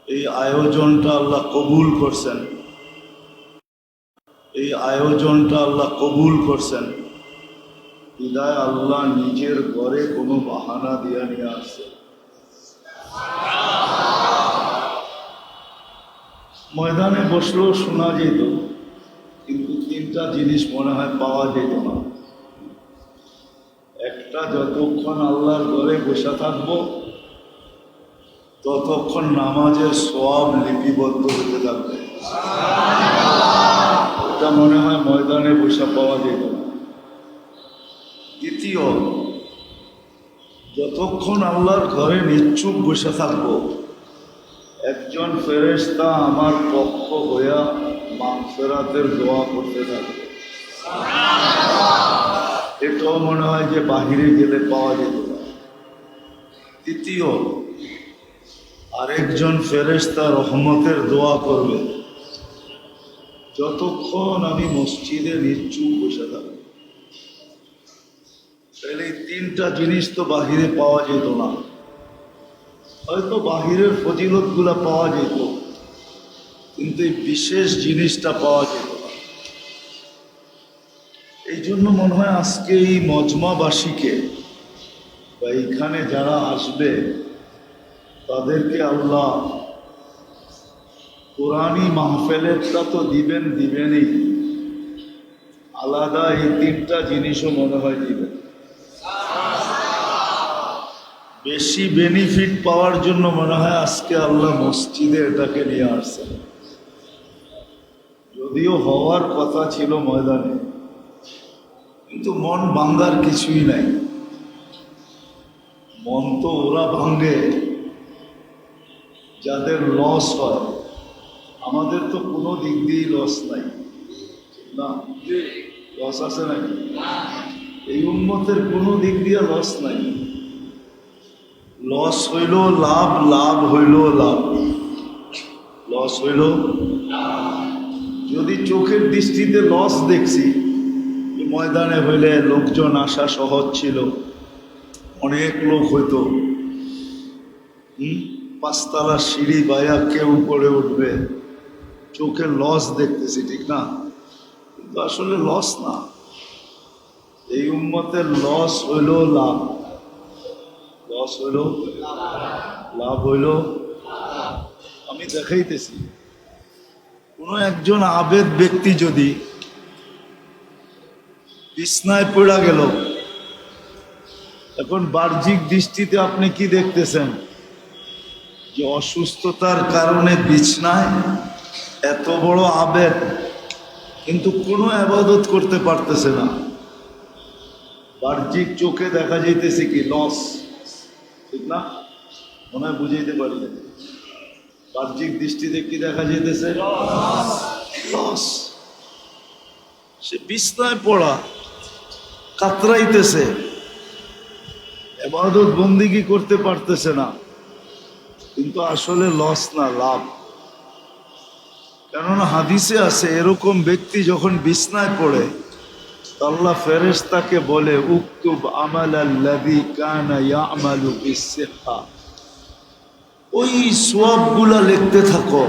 এই আয়োজনটা আল্লাহ কবুল করছেন, এই আয়োজনটা আল্লাহ কবুল করছেন। বিদায় আল্লাহ নিজের ঘরে কোনো বাহানা দিয়া নিয়ে আসছে। ময়দানে বসলেও শোনা যেত, কিন্তু তিনটা জিনিস মনে হয় পাওয়া যেত না। একটা, যতক্ষণ আল্লাহর ঘরে বসে থাকবো ততক্ষণ নামাজের সওয়াব লিপিবদ্ধ হতে থাকবে। এটা মনে হয় ময়দানে বসে পাওয়া যেত না। দ্বিতীয়, যতক্ষণ আল্লাহর ঘরে নিশ্চুপ বসে থাকবো একজন ফেরেশতা আমার পক্ষ হইয়া মাগফিরাতের দোয়া করতে থাকবে। এটাও মনে হয় যে বাহিরে গেলে পাওয়া যেত না। তৃতীয়, আরেকজন ফেরেশতা রহমতের দোয়া করবে যতক্ষণ আমি মসজিদে নিশ্চুপ বসে থাকবো। তাহলে এই তিনটা জিনিস তো বাহিরে পাওয়া যেত না। হয়তো বাহিরের ফজিলত গুলা পাওয়া যেত, কিন্তু এই বিশেষ জিনিসটা পাওয়া যেত না। এই জন্য মনে হয় আজকে এই মজমাবাসীকে বা এইখানে যারা আসবে তাদেরকে আল্লাহ কোরআনী মাহফিলেরটা তো দিবেনই, আলাদা এই তিনটা জিনিসও মনে হয় দিবেন। বেশি বেনিফিট পাওয়ার জন্য মনে হয় আজকে আল্লাহ মসজিদে এটাকে নিয়ে আসছেন। যদিও হওয়ার কথা ছিল ময়দানে, কিন্তু মন ভাঙ্গার কিছুই নাই। মন তো ওরা ভাঙ্গে যাদের লস হয়। আমাদের তো কোনো দিক দিয়েই লস নাই, না? লস আছে নাকি? এই উম্মতের কোনো দিক দিয়ে লস নাই। লস হইল লাভ, লাভ হইল লাভ। লস হইল, যদি চোখের দৃষ্টিতে লস দেখছি, ময়দানে হইলে লোকজন আসা সহজ ছিল, অনেক লোক হইতো, পাঁচতলা সিঁড়ি বাইয়া কেউ উপরে উঠবে, চোখে লস দেখতেছি, ঠিক না? কিন্তু আসলে লস না। এই উম্মতের লস হইল লাভ, লস হইল লাভ হইল। আমি দেখাইতেছি, কোনো একজন আবেদ ব্যক্তি যদি বিছনায় পড়া গেল, এখন বাহ্যিক দৃষ্টিতে আপনি কি দেখতেছেন? যে অসুস্থতার কারণে বিছনায়, এত বড় আবেদ কিন্তু কোনো ইবাদত করতে পারতেছে না। বাহ্যিক চোখে দেখা যাইতেছে কি লস, ঠিক না? মনে হয় বুঝাইতে পারি। বাহ্যিক দৃষ্টিতে কি দেখা যাইতেছে? লস। সে বিছনায় পড়া, কাতরাইতেছে, ইবাদত বন্দেগী করতে পারতেছে না, কিন্তু আসলে লস না, লাভ। কেননা হাদিসে আছে এরকম ব্যক্তি যখন বিছনায় পড়ে আল্লাহ ফেরেশতাকে বলে, উকতুব আমালাল্লাযী কানা ইয়ামালু বিসসিহা, ওই সওয়াবগুলা লিখতে থাকো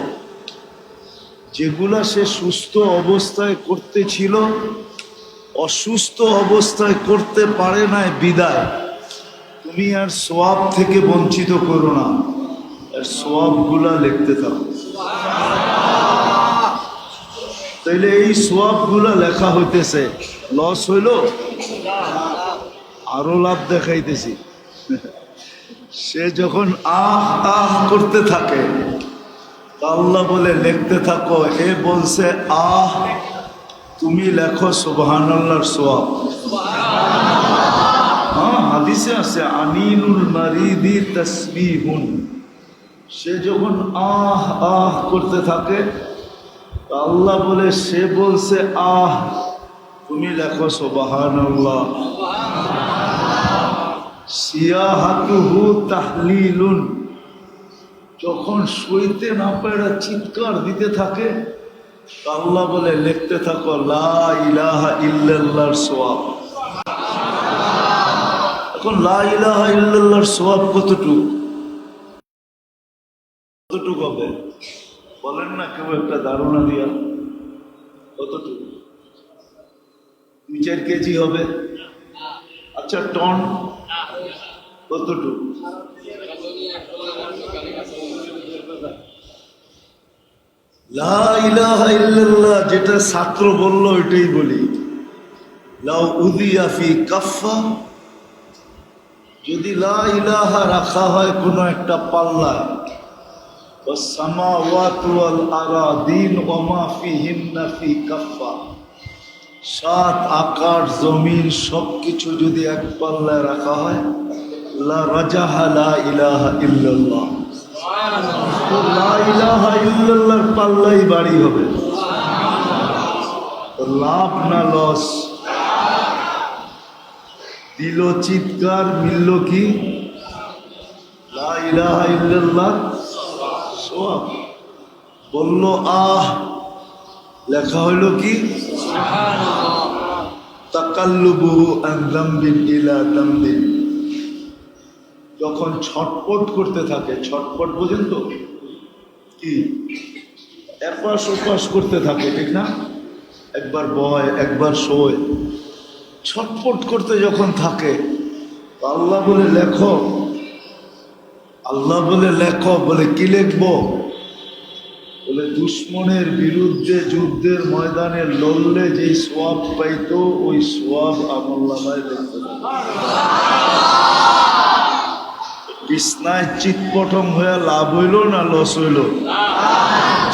যেগুলা সে সুস্থ অবস্থায় করতেছিল, অসুস্থ অবস্থায় করতে পারে নাই বিদায় তুমি আর সওয়াব থেকে বঞ্চিত করো না, আর সওয়াবগুলা লিখতে থাকো। তাইলে এই সওয়াবগুলা লেখা হইতেছে, লস হইল, আরো লাভ দেখাইতেছি। সে যখন আহ আহ করতে থাকে আল্লাহ বলে লিখতে থাকো। এ বলছে আহ, তুমি লেখো সুবহানাল্লাহর সওয়াব। হ্যাঁ, হাদিসে আছে আনিনুল মারিদি তাসবিহুন। সে যখন আহ আহ করতে থাকে আল্লাহ বলে, সে বলছে আহ, তুমি লেখো সুবহানাল্লাহ। সিয়াহাতুহু তাহলিলুন। যখন সইতে না পারে চিৎকার দিতে থাকে আল্লাহ বলে লিখতে থাকো লা ইলাহা ইল্লাল্লাহর সওয়াব। এখন লা ইলাহা ইল্লাল্লাহর সওয়াব কতটুকু কতটুকু হবে বলেন না, কেউ একটা ধারণা দিয়া। কতটুকু? 2-4 কেজি হবে? আচ্ছা, টন কতটুকু? লা ইলাহা ইল্লাল্লাহ যেটা ছাত্র বলল ওইটাই বলি। লাউ উযিয়া ফি কাফফা, যদি লা ইলাহা রাখা হয় কোনো একটা পাল্লায়, ওয়াস সামাওয়াতু ওয়াল আরাদিন ওয়া মা ফিহিন্না ফি কাফফা, 7 আকাশ জমিন সবকিছু যদি এক পাল্লায় রাখা হয়, লা রাজাহা লা ইলাহা ইল্লাল্লাহ, তো লা ইলাহা ইল্লাল্লাহর পাল্লাই বাড়ি হবে। তো লাভ না লস? দিল চিৎকার, মিলল কি? লা ইলাহা ইল্লাল্লাহ সওয়াব। বলল আহ, লেখা হইল কি? তাকাল্লুবুহু আন যামবিন ইলা যামবিন। যখন ছটপট করতে থাকে, ছটপট বোঝেন তো কি? এপাশ ওপাশ করতে থাকে, ঠিক না? একবার বয় একবার শোয়, ছটপট করতে যখন থাকে, আল্লাহ বলে লেখো, আল্লাহ বলে লেখো। বলে কি লিখবো? বলে দুশ্মনের বিরুদ্ধে যুদ্ধের ময়দানে লড়লে যে সওয়াব পাইতো ওই সওয়াব আমলনামায় লিখতে হবে। বিছনায় চিৎপটং হয়ে লাভ হইল না লস হইল?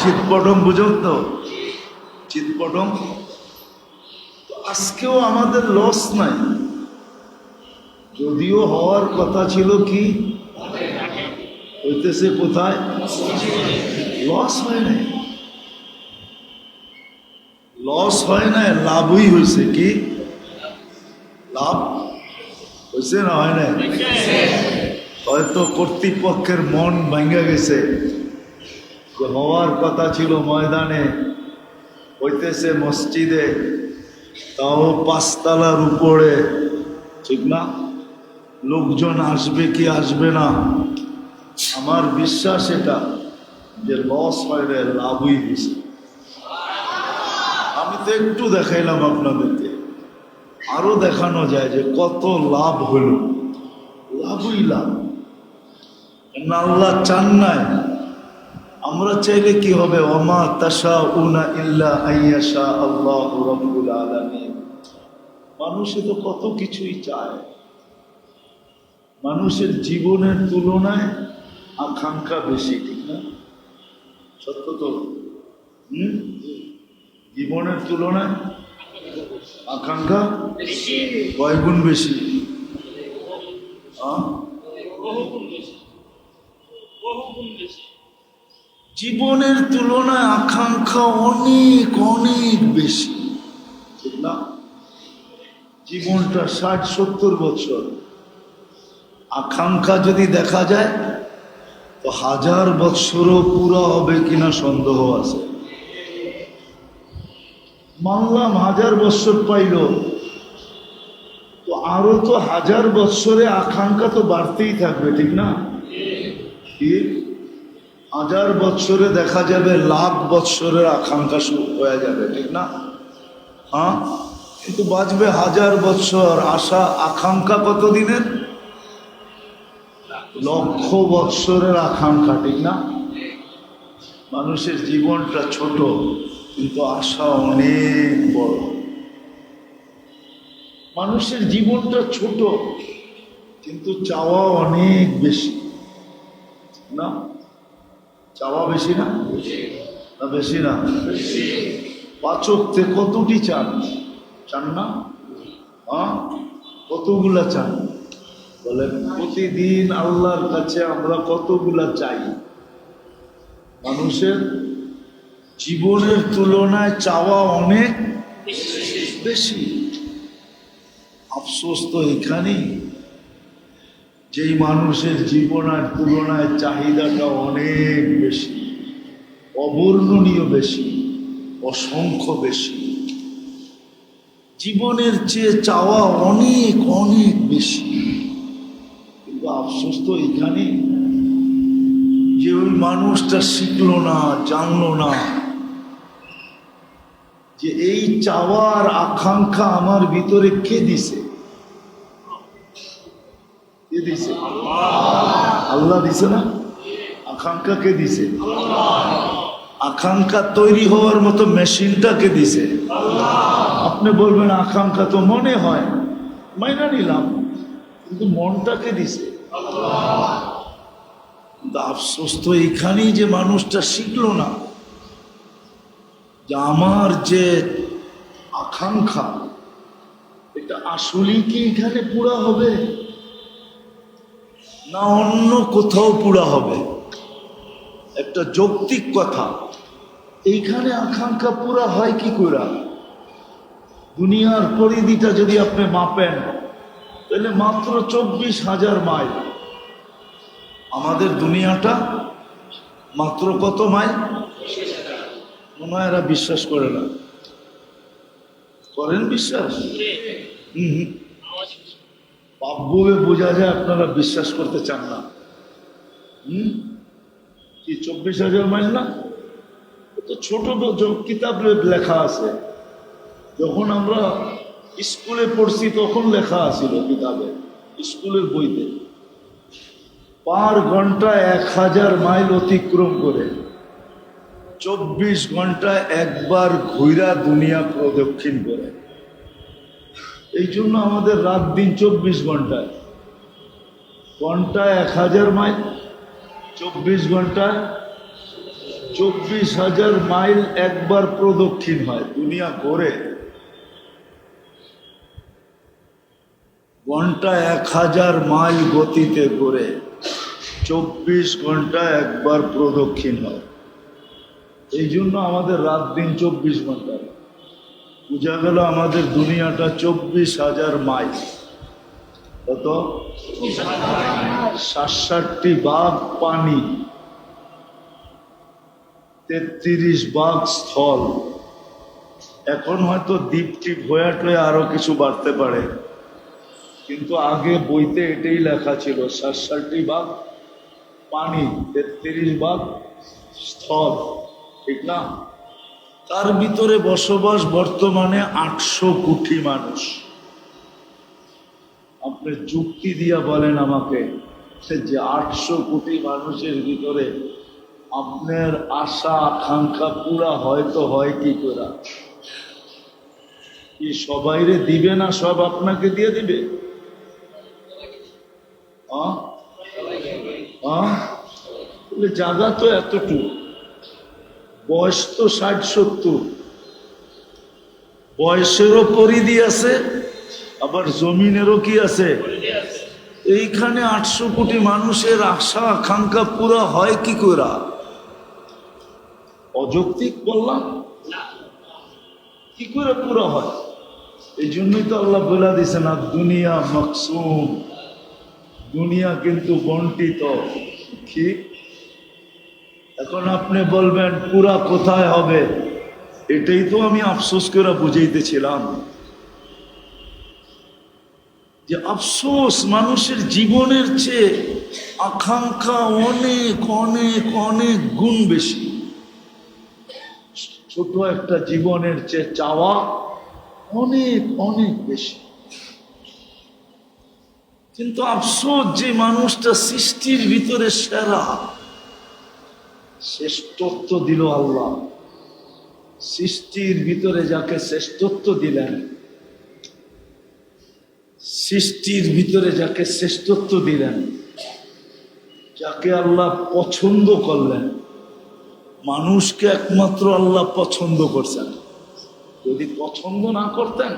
চিৎপটং বুঝুন তো, চিৎপটং। আজকেও আমাদের লস নাই, যদিও হওয়ার কথা ছিল কি হইতেছে কোথায়? লস হয় নাই, লস হয় নাই, লাভই হয়েছে। কি লাভ হয়েছে না হয় নাই? হয়তো কর্তৃপক্ষের মন ভাঙ্গা গেছে, যে হওয়ার কথা ছিল ময়দানে, হইতেছে মসজিদে, তাও 5 তলার উপরে, ঠিক না? লোকজন আসবে কি আসবে না? আমার বিশ্বাস এটা যে লস হয় রে, লাভই হয়েছে। আমি তো একটু দেখাইলাম আপনাদেরকে, আরো দেখানো যায় যে কত লাভ হইল। লাভই লাভ। আল্লাহ চান নাই, আমরা চাইলে কি হবে? ওমা তাশাউনা ইল্লা আইয়াশা আল্লাহু রাব্বুল আলামিন। মানুষে তো কত কিছুই চায়, মানুষের জীবনের তুলনায় আকাঙ্ক্ষা বেশি, ঠিক না? সত্য তো? জীবনের তুলনায় আকাঙ্ক্ষা কয় গুণ বেশি? জীবনের তুলনায় আকাঙ্ক্ষা অনেক অনেক বেশি, ঠিক না? জীবনটা 60-70 বছর, আকাঙ্ক্ষা যদি দেখা যায় তো 1000 বৎসরও পুরো হবে কিনা সন্দেহ আছে। মানলাম 1000 বৎসর পাইল, তো আরো তো 1000 বৎসরে আকাঙ্ক্ষা তো বাড়তেই থাকবে, ঠিক না? কি 1000 বৎসরে দেখা যাবে লাখ বৎসরের আকাঙ্ক্ষা শুরু হয়ে যাবে, ঠিক না? হ্যাঁ, কিন্তু বাঁচবে 1000 বৎসর, আশা আকাঙ্ক্ষা কতদিনের? লক্ষ বৎসরের আকাঙ্ক্ষা, ঠিক না? মানুষের জীবনটা ছোট কিন্তু আশা অনেক বড়। মানুষের জীবনটা ছোট কিন্তু চাওয়া অনেক বেশি, না? চাওয়া বেশি না? না বেশি না? 5 ওয়াক্তে কতটি চান? চান না? হ্যাঁ, কতগুলা চান বলেন? প্রতিদিন আল্লাহর কাছে আমরা কতগুলা চাই? মানুষের জীবনের তুলনায় চাওয়া অনেক বেশি। আফসোস তো এখানেই, যেই মানুষের জীবনের তুলনায় চাহিদাটা অনেক বেশি, অবর্ণনীয় বেশি, অসংখ্য বেশি। জীবনের চেয়ে চাওয়া অনেক অনেক বেশি, কিন্তু আফসোস তো এখানেই যে ওই মানুষটা শিখলো না, জানলো না যে এই চাওয়ার আকাঙ্ক্ষা আমার ভিতরে কে দিছে? কে দিছে? আল্লাহ দিছে না? আকাঙ্ক্ষা কে দিছে? আকাঙ্ক্ষা তৈরি হওয়ার মতো মেশিনটা কে দিছে? আপনি বলবেন আকাঙ্ক্ষা তো মনে হয়, মাইনা নিলাম, কিন্তু মনটাকে দিছে। আফসোস তো এখানেই যে মানুষটা শিখলো না যে আমার যে আকাঙ্ক্ষা এটা আসলেই কি এখানে পুরা হবে না অন্য কোথাও পুরা হবে? একটা যৌক্তিক কথা, এইখানে আকাঙ্ক্ষা পুরা হয় কি করে? দুনিয়ার পরিধিটা যদি আপনি মাপেন তাহলে মাত্র 24,000 মাইল। আমাদের দুনিয়াটা মাত্র কত মাইল? মনে হয় এরা বিশ্বাস করে না। করেন বিশ্বাস? বাব্যবে বোঝা যায় আপনারা বিশ্বাস করতে চান না। কি 24,000 মাইল না? তো ছোট কিতাবে লেখা আছে, যখন আমরা স্কুলে পড়ছি তখন লেখা আছিল কিতাবে, স্কুলের বইতে, পার ঘন্টায় 1000 মাইল অতিক্রম করে 24 ঘন্টায় একবার ঘুরা দুনিয়া প্রদক্ষিণ করে। এই জন্য আমাদের রাত দিন 24 ঘন্টায়, ঘন্টায় 1000 মাইল, 24 ঘন্টায় 24,000 মাইল একবার প্রদক্ষিণ হয়, দুনিয়া ঘোরে। ঘন্টায় 1000 মাইল গতিতে ঘোরে, 24 ঘন্টায় একবার প্রদক্ষিণ হয়। এই জন্য আমাদের রাত দিন 24 ঘন্টা। বোঝা গেল আমাদের দুনিয়াটা 24,000 মাইল। কত? 67টি ভাগ পানি, 33 ভাগ স্থল। এখন হয়তো দ্বীপ টিপ হয়ে টয়ে আরো কিছু বাড়তে পারে, কিন্তু আগে বইতে এটাই লেখা ছিল, 67টি ভাগ পানি, 33 ভাগ স্থল, ঠিক না? তার ভিতরে বসবাস বর্তমানে 800 কোটি মানুষ। আপনি যুক্তি দিয়া বলেন আমাকে যে 800 কোটি মানুষের ভিতরে আপনার আশা আকাঙ্ক্ষা পুরা হয়তো হয় কি করে? কি সবাইরে দিবে না? সব আপনাকে দিয়ে দিবে? জায়গা তো এতটুকু, বয়স তো 60-70, বয়সেরও পরিধি আছে, আবার জমিনেরও কি আছে। এইখানে 800 কোটি মানুষের আশা আকাঙ্ক্ষা পুরা হয় কি করে? অযৌক্তিক বললাম? কি করে পুরা হয়? এই জন্যই তো আল্লাহ বলে দিয়েছেন, আর দুনিয়া মাকসুম, দুনিয়া কিন্তু বন্টিত। ঠিক? এখন আপনি বলবেন পুরা কোথায় হবে? এটাই তো আমি আফসোস করে বুঝাইতেছিলাম যে আফসোস মানুষের জীবনের চেয়ে আকাঙ্ক্ষা অনেক অনেক অনেক গুণ বেশি। ছোট একটা জীবনের চেয়ে চাওয়া অনেক অনেক বেশি। কিন্তু আফসোস যে মানুষটা সৃষ্টির ভিতরে সেরা, শ্রেষ্ঠত্ব দিল আল্লাহ, সৃষ্টির ভিতরে যাকে শ্রেষ্ঠত্ব দিলেন, সৃষ্টির ভিতরে যাকে শ্রেষ্ঠত্ব দিলেন, যাকে আল্লাহ পছন্দ করলেন, মানুষকে একমাত্র আল্লাহ পছন্দ করছেন। যদি পছন্দ না করতেন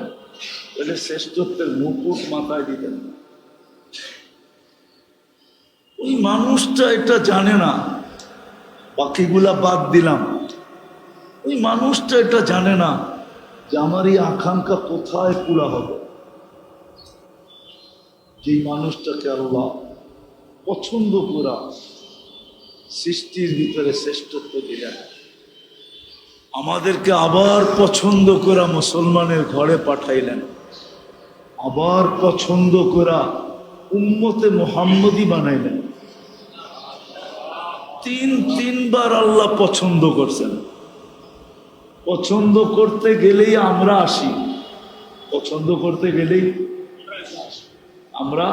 তাহলে শ্রেষ্ঠত্বের মুকুট মাথায় দিতেন। ওই মানুষটা এটা জানে না, বাকিগুলা বাদ দিলাম, ওই মানুষটা এটা জানে না যে আমার এই আকাঙ্ক্ষা কোথায় পুরা হবে। যে মানুষটাকে আল্লাহ পছন্দ করা সৃষ্টির ভিতরে শ্রেষ্ঠত্ব দিলেন, আমাদেরকে আবার পছন্দ করা মুসলমানের ঘরে পাঠাইলেন, আবার পছন্দ করা উম্মতে মুহাম্মদী বানাইলেন। তিনবার আল্লাহ পছন্দ করছেন। পছন্দ করতে গেলেই আমরা আসি, পছন্দ করতে গেলেই আমরা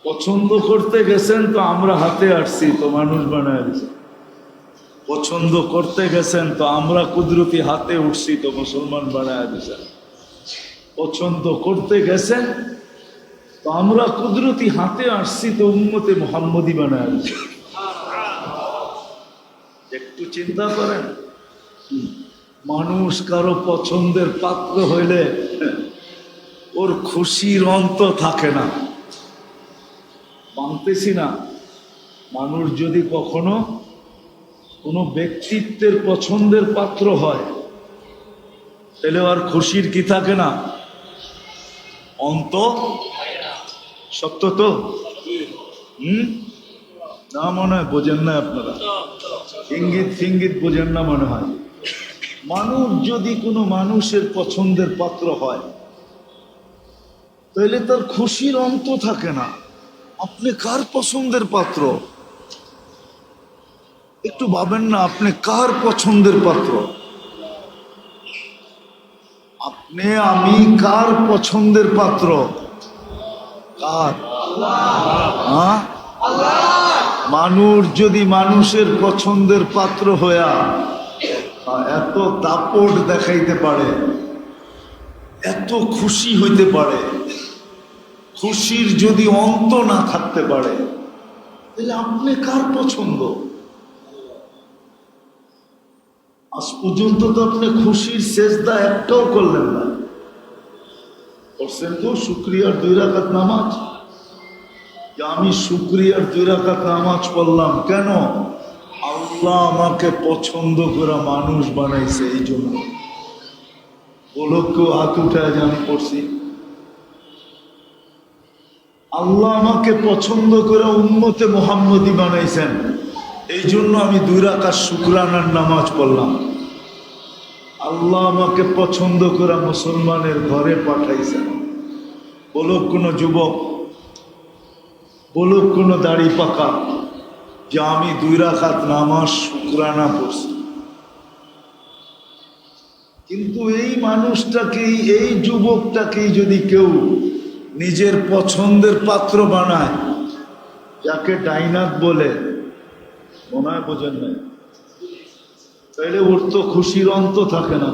পছন্দ করতে গেছেন তো আমরা হাতে আসছি তো মানুষ বানায় দিয়েছে। পছন্দ করতে গেছেন তো আমরা কুদরতি হাতে উঠছি তো মুসলমান বানায় দিয়েছেন। পছন্দ করতে গেছেন তো আমরা কুদরতি হাতে আসছি তো উম্মতে মুহাম্মদী বানায় দিয়েছে। একটু চিন্তা করেন, মানুষ কারো পছন্দের পাত্র হইলে ওর খুশির অন্ত থাকে না। মানতেছি না, মানুষ যদি কখনো কোনো ব্যক্তিত্বের পছন্দের পাত্র হয় তাহলে আর খুশির কি থাকে না, অন্ত। সত্য তো? না মনে হয় বোঝেন না আপনারা, ইঙ্গিত ফিঙ্গিত বোঝেন না মনে হয়। মানুষ যদি কোনো মানুষের পছন্দের পাত্র হয় তাহলে তার খুশির অন্ত থাকে না। আপনি কার পছন্দের পাত্র? একটু ভাবেন না, আপনি কার পছন্দের পাত্র? আপনি আমি কার পছন্দের পাত্র? কার? হ্যাঁ, মানুষ যদি মানুষের পছন্দের পাত্র হইয়া এত দাপট দেখাইতে পারে, এত খুশি হইতে পারে, খুশির যদি অন্ত না থাকতে পারে, তাহলে আপনি কার পছন্দ? আজ পর্যন্ত তো আপনি খুশির সেজদা একটাও করলেন না। করছেন তো শুকরিয়ার 2 রাকাত নামাজ? যে আমি শুকরিয়ার 2 রাকাত নামাজ পড়লাম কেন? আল্লাহ আমাকে পছন্দ করে মানুষ বানাইছে, এই জন্য। বলো কেউ হাত উঠায় যে আমি পড়ছি। আল্লাহ আমাকে পছন্দ করে উম্মতে মুহাম্মদী বানাইছেন, এই জন্য আমি 2 রাকাত শুকরানার নামাজ পড়লাম। আল্লাহ আমাকে পছন্দ করে মুসলমানের ঘরে পাঠাইছেন। বলুক কোনো যুবক, বলুক কোনো দাড়ি পাকা যে আমি 2 রাকাত নামাজ শুকরানা পড়ছি। কিন্তু এই মানুষটাকেই, এই যুবকটাকেই যদি কেউ নিজের পছন্দের পাত্র বানায়, যাকে ডাইনাত বলে, মনে হয় বোঝেন নাই, তাইলে ওর তো খুশির অন্ত থাকে না,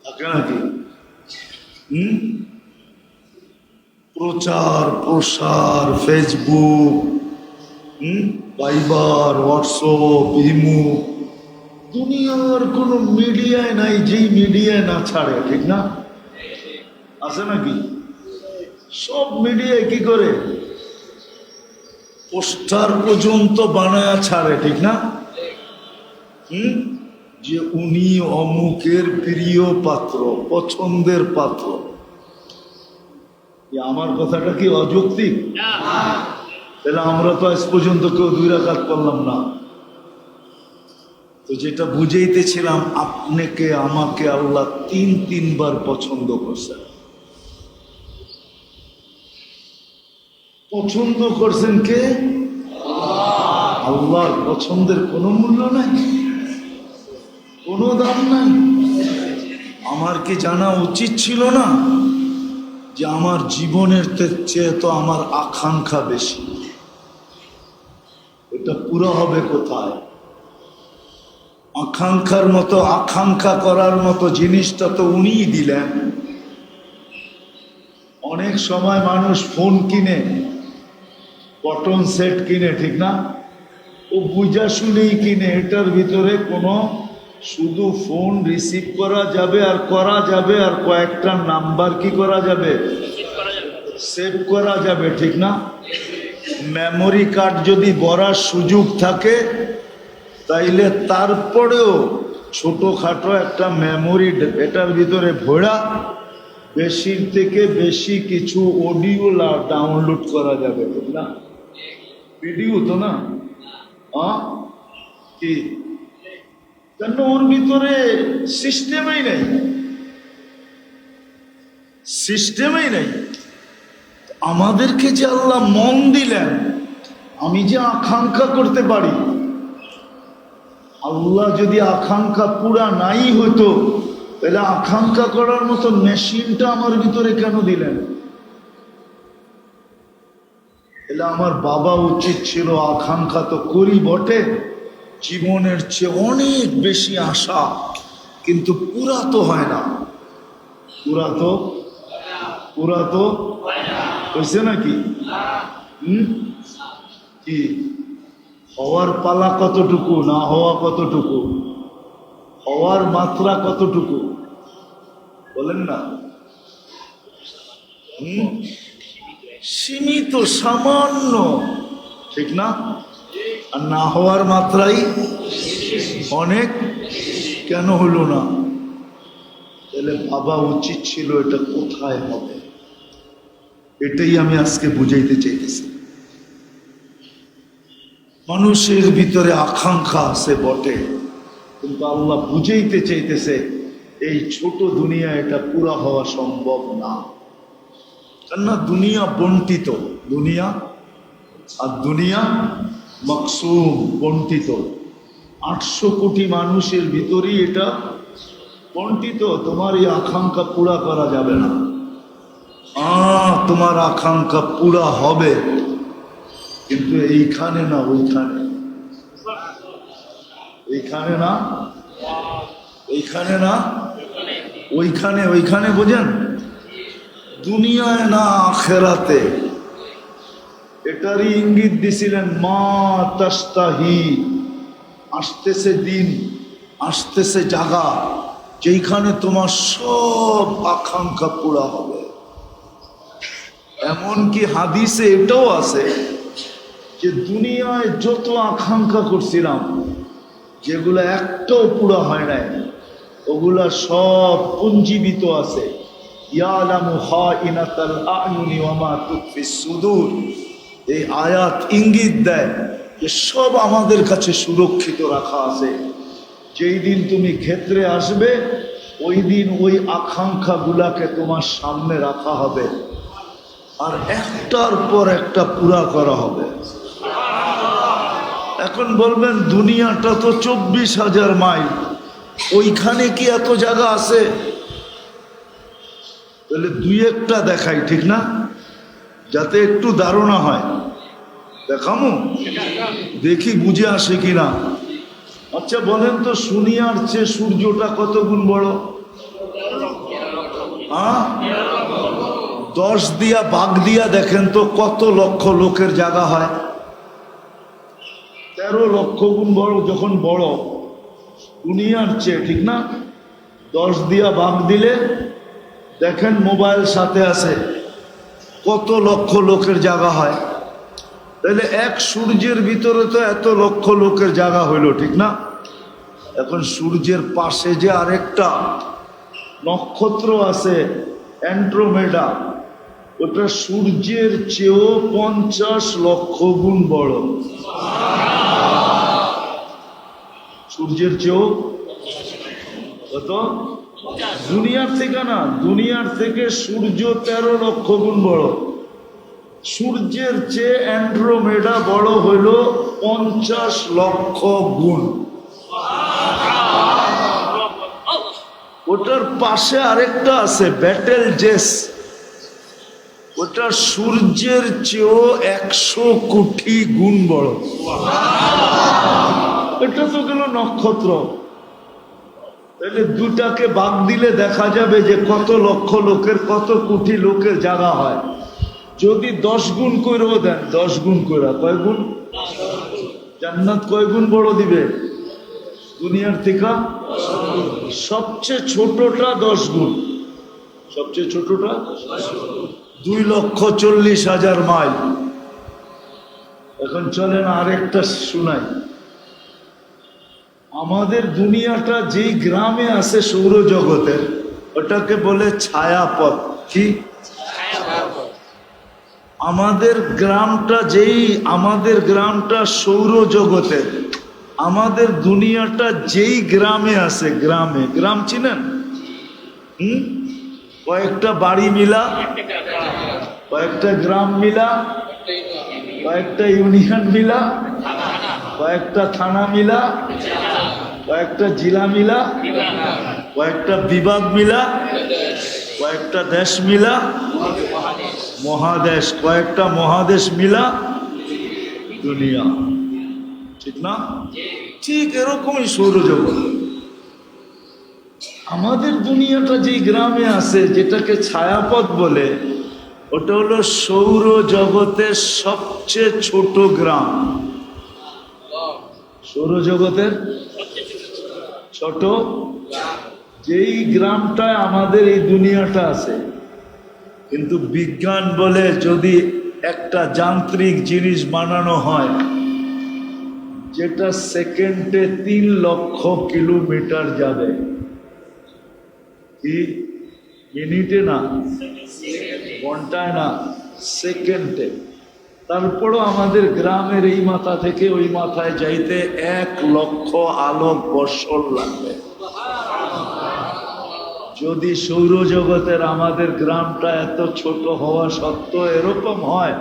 থাকে নাকি? প্রচার প্রসার, ফেসবুক, ভাইবার, হোয়াটসঅ্যাপ, ইমো, দুনিয়ার কোনো মিডিয়ায় নাই যেই মিডিয়ায় না ছাড়ে, ঠিক না? আছে নাকি? সব মিডিয়ায় কি করে পোস্টার পর্যন্ত বানায়া ছাড়ে, ঠিক না? যে উনি অমুকের প্রিয় পাত্র, পছন্দের পাত্র। আমার কথাটা কি অযৌক্তিক? তাহলে আমরা তো আজ পর্যন্ত কেউ 2 রাকাত করলাম না। তো যেটা বুঝাইতেছিলাম, আপনাকে আমাকে আল্লাহ 3বার পছন্দ করছেন। পছন্দ করছেন কে? আল্লাহর পছন্দের কোনো মূল্য নাই, কোনো দাম নাই। আমার কি জানা উচিত ছিল না যে আমার জীবনের চেয়ে তো আমার আকাঙ্ক্ষা বেশি, এটা পুরো হবে কোথায়? আকাঙ্ক্ষার মতো, আকাঙ্ক্ষা করার মতো জিনিসটা তো উনিই দিলেন। অনেক সময় মানুষ ফোন কিনে, বটন সেট কিনে, ঠিক না? ও বুঝা শুনেই কিনে, এটার ভিতরে কোনো শুধু ফোন রিসিভ করা যাবে আর করা যাবে, আর কয়েকটা নাম্বার কি করা যাবে, সেভ করা যাবে, ঠিক না? মেমোরি কার্ড যদি ভরার সুযোগ থাকে তাইলে তারপরেও ছোটখাটো একটা মেমোরি এটার ভিতরে ভরা বেশির থেকে বেশি কিছু অডিও ডাউনলোড করা যাবে, ঠিক না? ভিডিও তো না, কি? কেন ওর ভিতরে সিস্টেমই নেই, সিস্টেমই নেই। আমাদেরকে যে আল্লাহ মন দিলেন, আমি যে আকাঙ্ক্ষা করতে পারি, আল্লাহ যদি আকাঙ্ক্ষা পুরা নাই হতো তাহলে আকাঙ্ক্ষা করার মতো মেশিনটা আমার ভিতরে কেন দিলেন? তাহলে আমার বাবা উচিত ছিল, আকাঙ্ক্ষা তো করি বটে, জীবনের চেয়ে অনেক বেশি আশা, কিন্তু পুরা তো হয় না। পুরা তো হয়েছে নাকি? কি হওয়ার পালা কতটুকু, না হওয়া কতটুকু, হওয়ার মাত্রা কতটুকু বলেন না? সীমিত, সামান্য, ঠিক না? আর না হওয়ার মাত্রাই অনেক। কেন হলো না? তাহলে ভাবা উচিত ছিল এটা কোথায় হবে। এটাই আমি আজকে বুঝাইতে চাইতেছি। মানুষের ভিতরে আকাঙ্ক্ষা আছে বটে, কিন্তু আল্লাহ বুঝাইতে চাইতেছে এই ছোট দুনিয়া এটা পুরা হওয়া সম্ভব না। কেননা দুনিয়া বন্টিত, দুনিয়া আর দুনিয়া মকসুম, বন্টিত। 800 কোটি মানুষের ভিতরেই এটা বন্টিত। তোমার এই আকাঙ্ক্ষা পুরা করা যাবে না। তোমার আকাঙ্ক্ষা পুরা হবে, কিন্তু এইখানে না ওইখানে, এইখানে না এইখানে না ওইখানে, ওইখানে বোঝেন? দুনিয়ায় না আখেরাতে। এটারই ইঙ্গিত দিছিলেন মা তাস্তাহি। আসতেছে দিন, আসতেছে জায়গা যেখানে তোমার সব আকাঙ্ক্ষা পুরা হবে। এমনকি হাদিসে এটাও আছে যে দুনিয়ায় যত আকাঙ্ক্ষা করছিলাম, যেগুলো একটাও পুরা হয় নাই, ওগুলা সব পুঞ্জীবিত আছে। ইয়ালামু খাইনাতাল আয়ুনি ওয়া মা তুখফিস সুদূর। এই আয়াত ইঙ্গিত দেয় যে সব আমাদের কাছে সুরক্ষিত রাখা আছে। যেই দিন তুমি ক্ষেত্রে আসবে, ওই দিন ওই আকাঙ্ক্ষাগুলাকে তোমার সামনে রাখা হবে, আর একটার পর একটা পুরা করা হবে। এখন বলবেন দুনিয়াটা তো 24,000 মাইল, ওইখানে কি এত জায়গা আছে? তাহলে দুই একটা দেখাই, ঠিক না? যাতে একটু ধারণা হয়। দেখামো, দেখি বুঝে আসে কিনা। আচ্ছা বলেন তো, দুনিয়ার চেয়ে সূর্যটা কত গুণ বড়? 10 দিয়া ভাগ দিয়া দেখেন তো কত লক্ষ লোকের জায়গা হয়। 13 লক্ষ গুণ বড়। যখন বড় দুনিয়ার চেয়ে, ঠিক না? 10 দিয়া ভাগ দিলে দেখেন মোবাইল সাথে আছে, কত লক্ষ লোকের জায়গা হয়। তাহলে এক সূর্যের ভিতরে তো এত লক্ষ লোকের জায়গা হইল, ঠিক না? এখন সূর্যের পাশে যে আরেকটা নক্ষত্র আছে অ্যান্ড্রোমেডা, ওটা সূর্যের চেয়েও 50 লক্ষ গুণ বড়। সূর্যের চেয়েও কত? দুনিয়ার থেকে না, দুনিয়ার থেকে সূর্য 13 লক্ষ গুণ বড়। সূর্যের চেয়ে অ্যান্ড্রোমেডা বড় হইল 50 লক্ষ গুণ। ওটার পাশে আরেকটা আছে ব্যাটেল জেস, ওটা সূর্যের চেয়েও 100 কোটি গুণ বড়। এটা তো গেল নক্ষত্র। তাহলে দুটাকে ভাগ দিলে দেখা যাবে যে কত লক্ষ লোকের, কত কোটি লোকের জায়গা হয়। যদি 10 গুণ করেও দেন, 10 গুণ করে, কয় গুণ? জান্নাত কয় গুণ বড় দিবে দুনিয়ার থেকে? সবচেয়ে ছোটটা 10 গুণ। সবচেয়ে ছোটটা 2,40,000 মাইল। এখন চলেন আরেকটা শুনাই। আমাদের দুনিয়াটা যেই গ্রামে আছে সৌরজগতের, ওটাকে বলে ছায়াপথ। কি? আমাদের গ্রামটা আমাদের গ্রামটা সৌরজগতের, আমাদের দুনিয়াটা যেই গ্রামে আছে, গ্রাম চিনেন? কয়েকটা বাড়ি মিলা, কয়েকটা গ্রাম মিলা কয়েকটা ইউনিয়ন মিলা, কয়েকটা থানা মিলা, কয়েকটা জেলা মিলা, কয়েকটা বিভাগ মিলা, কয়েকটা দেশ মিলা, মহাদেশ, কয়েকটা মহাদেশ মিলা দুনিয়া, ঠিক না? ঠিক এরকমই সৌরজগৎ। আমাদের দুনিয়াটা যেই গ্রামে আছে, যেটাকে ছায়াপথ বলে, ওটা হলো সৌরজগতের সবচেয়ে ছোট গ্রাম। সৌরজগতের ছোট যেই গ্রামটায় আমাদের এই দুনিয়াটা আছে। কিন্তু বিজ্ঞান বলে যদি একটা যান্ত্রিক জিনিস বানানো হয় যেটা সেকেন্ডে 3 লক্ষ কিলোমিটার যাবে, কি মিনিটে না, ঘন্টায় না, সেকেন্ডে, তারপরও আমাদের গ্রামের এই মাথা থেকে ওই মাথায় যাইতে 1 লক্ষ আলোক বৎসর লাগবে। যদি সৌরজগতের আমাদের গ্রামটা এত ছোট হওয়া সত্ত্বেও এরকম হয়,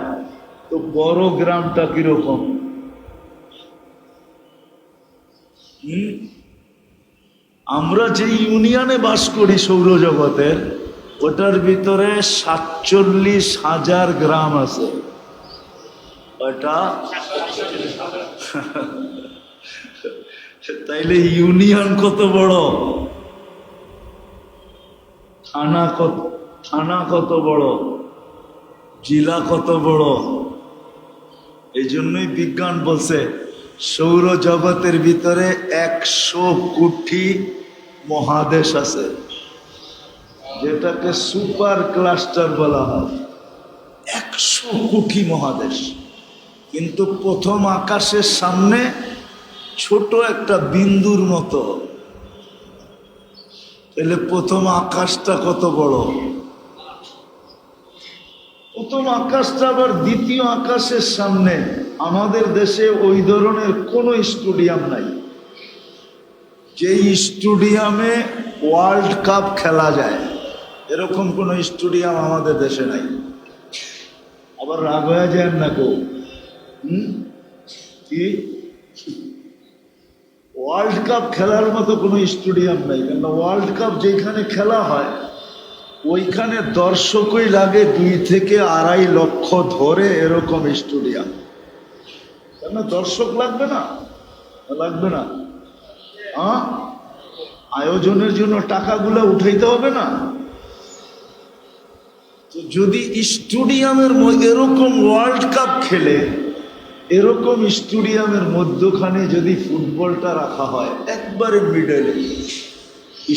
তো বড় গ্রামটা কিরকম? আমরা যে ইউনিয়নে বাস করি সৌরজগতের, ওটার ভিতরে 47,000 গ্রাম আছে। ওটা তাইলে ইউনিয়ন কত বড়, থানা কত বড়, জেলা কত বড়। এই জন্যই বিজ্ঞান বলছে সৌরজগতের ভিতরে 100 কোটি মহাদেশ আছে, যেটাকে সুপার ক্লাস্টার বলা হয়। 100 কোটি মহাদেশ, কিন্তু প্রথম আকাশের সামনে ছোট একটা বিন্দুর মতো। তাহলে প্রথম আকাশটা কত বড়? প্রথম আকাশটা আবার দ্বিতীয় আকাশের সামনে। আমাদের দেশে ওই ধরনের কোনো স্টেডিয়াম নাই যেই স্টেডিয়ামে ওয়ার্ল্ড কাপ খেলা যায়, এরকম কোনো স্টেডিয়াম আমাদের দেশে নাই। আবার রাগ হয়ে যায় না কেউ, কি ওয়ার্ল্ড কাপ খেলার মতো কোনো স্টেডিয়াম নাই। কেন ওয়ার্ল্ড কাপ যেখানে খেলা হয় ওইখানে দর্শকই লাগে 2 থেকে 2.5 লক্ষ ধরে, এরকম স্টেডিয়াম। কেন দর্শক লাগবে না? লাগবে না? আয়োজনের জন্য টাকাগুলো উঠাইতে হবে না? তো যদি স্টেডিয়ামের এরকম ওয়ার্ল্ড কাপ খেলে, এরকম স্টেডিয়ামের মধ্যখানে যদি ফুটবলটা রাখা হয় একবারে মিডলে,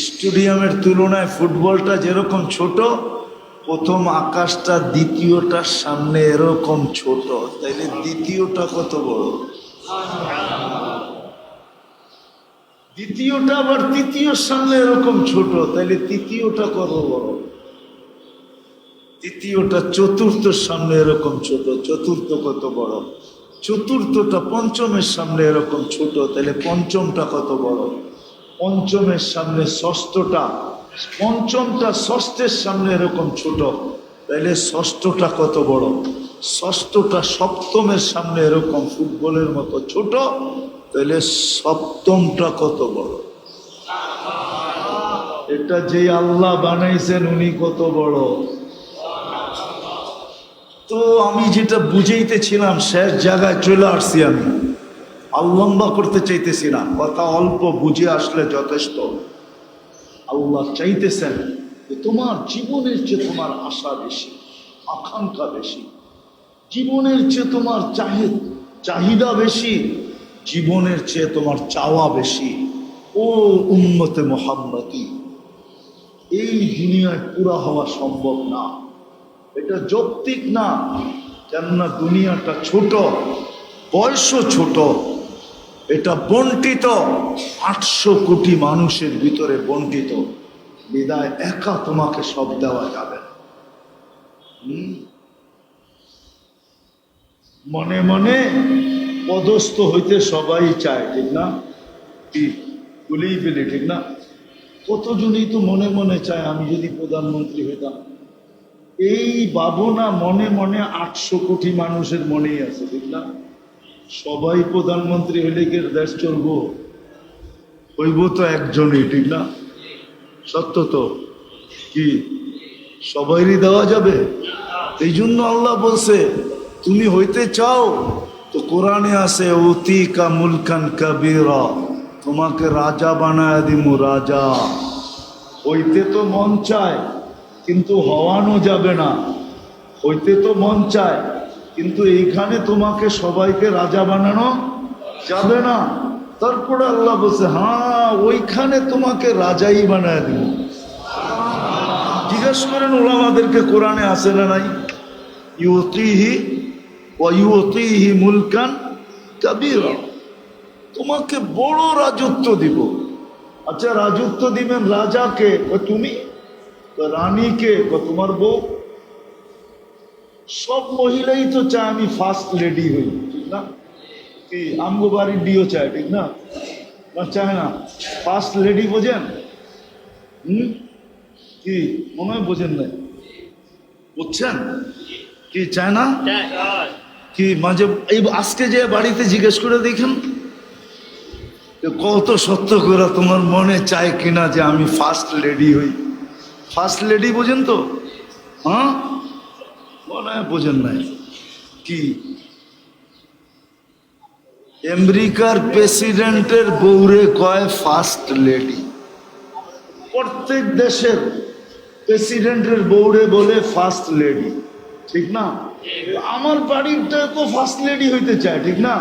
স্টেডিয়ামের তুলনায় ফুটবলটা যেরকম ছোট, প্রথম আকাশটা দ্বিতীয়টার সামনে এরকম ছোট, তাইলে দ্বিতীয়টা কত বড়? দ্বিতীয়টা আবার তৃতীয়র সামনে এরকম ছোট, তাইলে তৃতীয়টা কত বড়? তৃতীয়টা চতুর্থের সামনে এরকম ছোট, চতুর্থ কত বড়? চতুর্থটা পঞ্চমের সামনে এরকম ছোট, তাহলে পঞ্চমটা কত বড়? পঞ্চমের সামনে ষষ্ঠটা, পঞ্চমটা ষষ্ঠের সামনে এরকম ছোট, তাহলে ষষ্ঠটা কত বড়? ষষ্ঠটা সপ্তমের সামনে এরকম ফুটবলের মতো ছোট, তাহলে সপ্তমটা কত বড়? এটা যে আল্লাহ বানাইছেন উনি কত বড়? তো আমি যেটা বুঝাইতেছিলাম শেষ জায়গায় চলে আসছি। আমি লম্বা করতে চাইতেছি না, কথা অল্প বুঝে আসলে যথেষ্ট। আল্লাহ চাইতেছেন যে তোমার জীবনের চেয়ে তোমার আশা বেশি, আকাঙ্ক্ষা বেশি, জীবনের চেয়ে তোমার চাহিদা বেশি, জীবনের চেয়ে তোমার চাওয়া বেশি। ও উম্মতে মুহাম্মদী, এই দুনিয়ায় পুরা হওয়া সম্ভব না, এটা যৌক্তিক না। কেননা দুনিয়াটা ছোট, বয়সও ছোট, এটা বন্টিত 800 কোটি মানুষের ভিতরে বন্টিত। বিদায় একা তোমাকে সব দেওয়া যাবে না। মনে মনে পদস্থ হইতে সবাই চায়, ঠিক না? ঠিক বলেই ফেলে, ঠিক না? কতজনই তো মনে মনে চায় আমি যদি প্রধানমন্ত্রী হইতাম, এই ভাবনা মনে মনে 800 কোটি মানুষের মনেই আছে, ঠিক না? সবাই প্রধানমন্ত্রী হলে কি দেশ চলবো? হইব তো একজনই, ঠিক না? সত্য তো কি সবাইরই দেওয়া যাবে? এই জন্য আল্লাহ বলছে তুমি হইতে চাও তো কোরআনে আছে অতি কা মুলকান কাবীরা, তোমাকে রাজা বানায় দিমু, রাজা। হইতে তো মন চায় কিন্তু হওয়ানো যাবে না, হইতে তো মন চায় কিন্তু এইখানে তোমাকে সবাইকে রাজা বানানো যাবে না। তারপরে আল্লাহ বলছে হ্যাঁ ওইখানে তোমাকে রাজাই বানায় দিব। জিজ্ঞেস করেন ওলামাদেরকে, কোরআনে আছে না নাই? ইউতিহি ওয়া ইউতিহি মুলকান কাবীরা, তোমাকে বড় রাজত্ব দিব। আচ্ছা রাজত্ব দিবেন রাজাকে? তুমি রানীকে, তোমার বউ। সব মহিলাই তো চায় আমি ফার্স্ট লেডি হই, ঠিক না? কি আমগো বাড়ির ডিও চায়, ঠিক না? চায় না? ফার্স্ট লেডি বোঝেন? কি মনে হয় বোঝেন নাই? বুঝছেন কি চায় না? কি মাঝে এই আজকে যে বাড়িতে জিজ্ঞেস করে দেখেন কত সত্য করে তোমার মনে চায় কিনা যে আমি ফার্স্ট লেডি হই। ফার্স্ট লেডি বোঝেন তো? হ্যাঁ মনে হয় বোঝেন নাই। কি আমেরিকার প্রেসিডেন্টের বউরে কয় ফার্স্ট লেডি, প্রত্যেক দেশের প্রেসিডেন্টের বউরে বলে ফার্স্ট লেডি, ঠিক না? আমার বাড়িটা তো ফার্স্ট লেডি হইতে চায়, ঠিক না?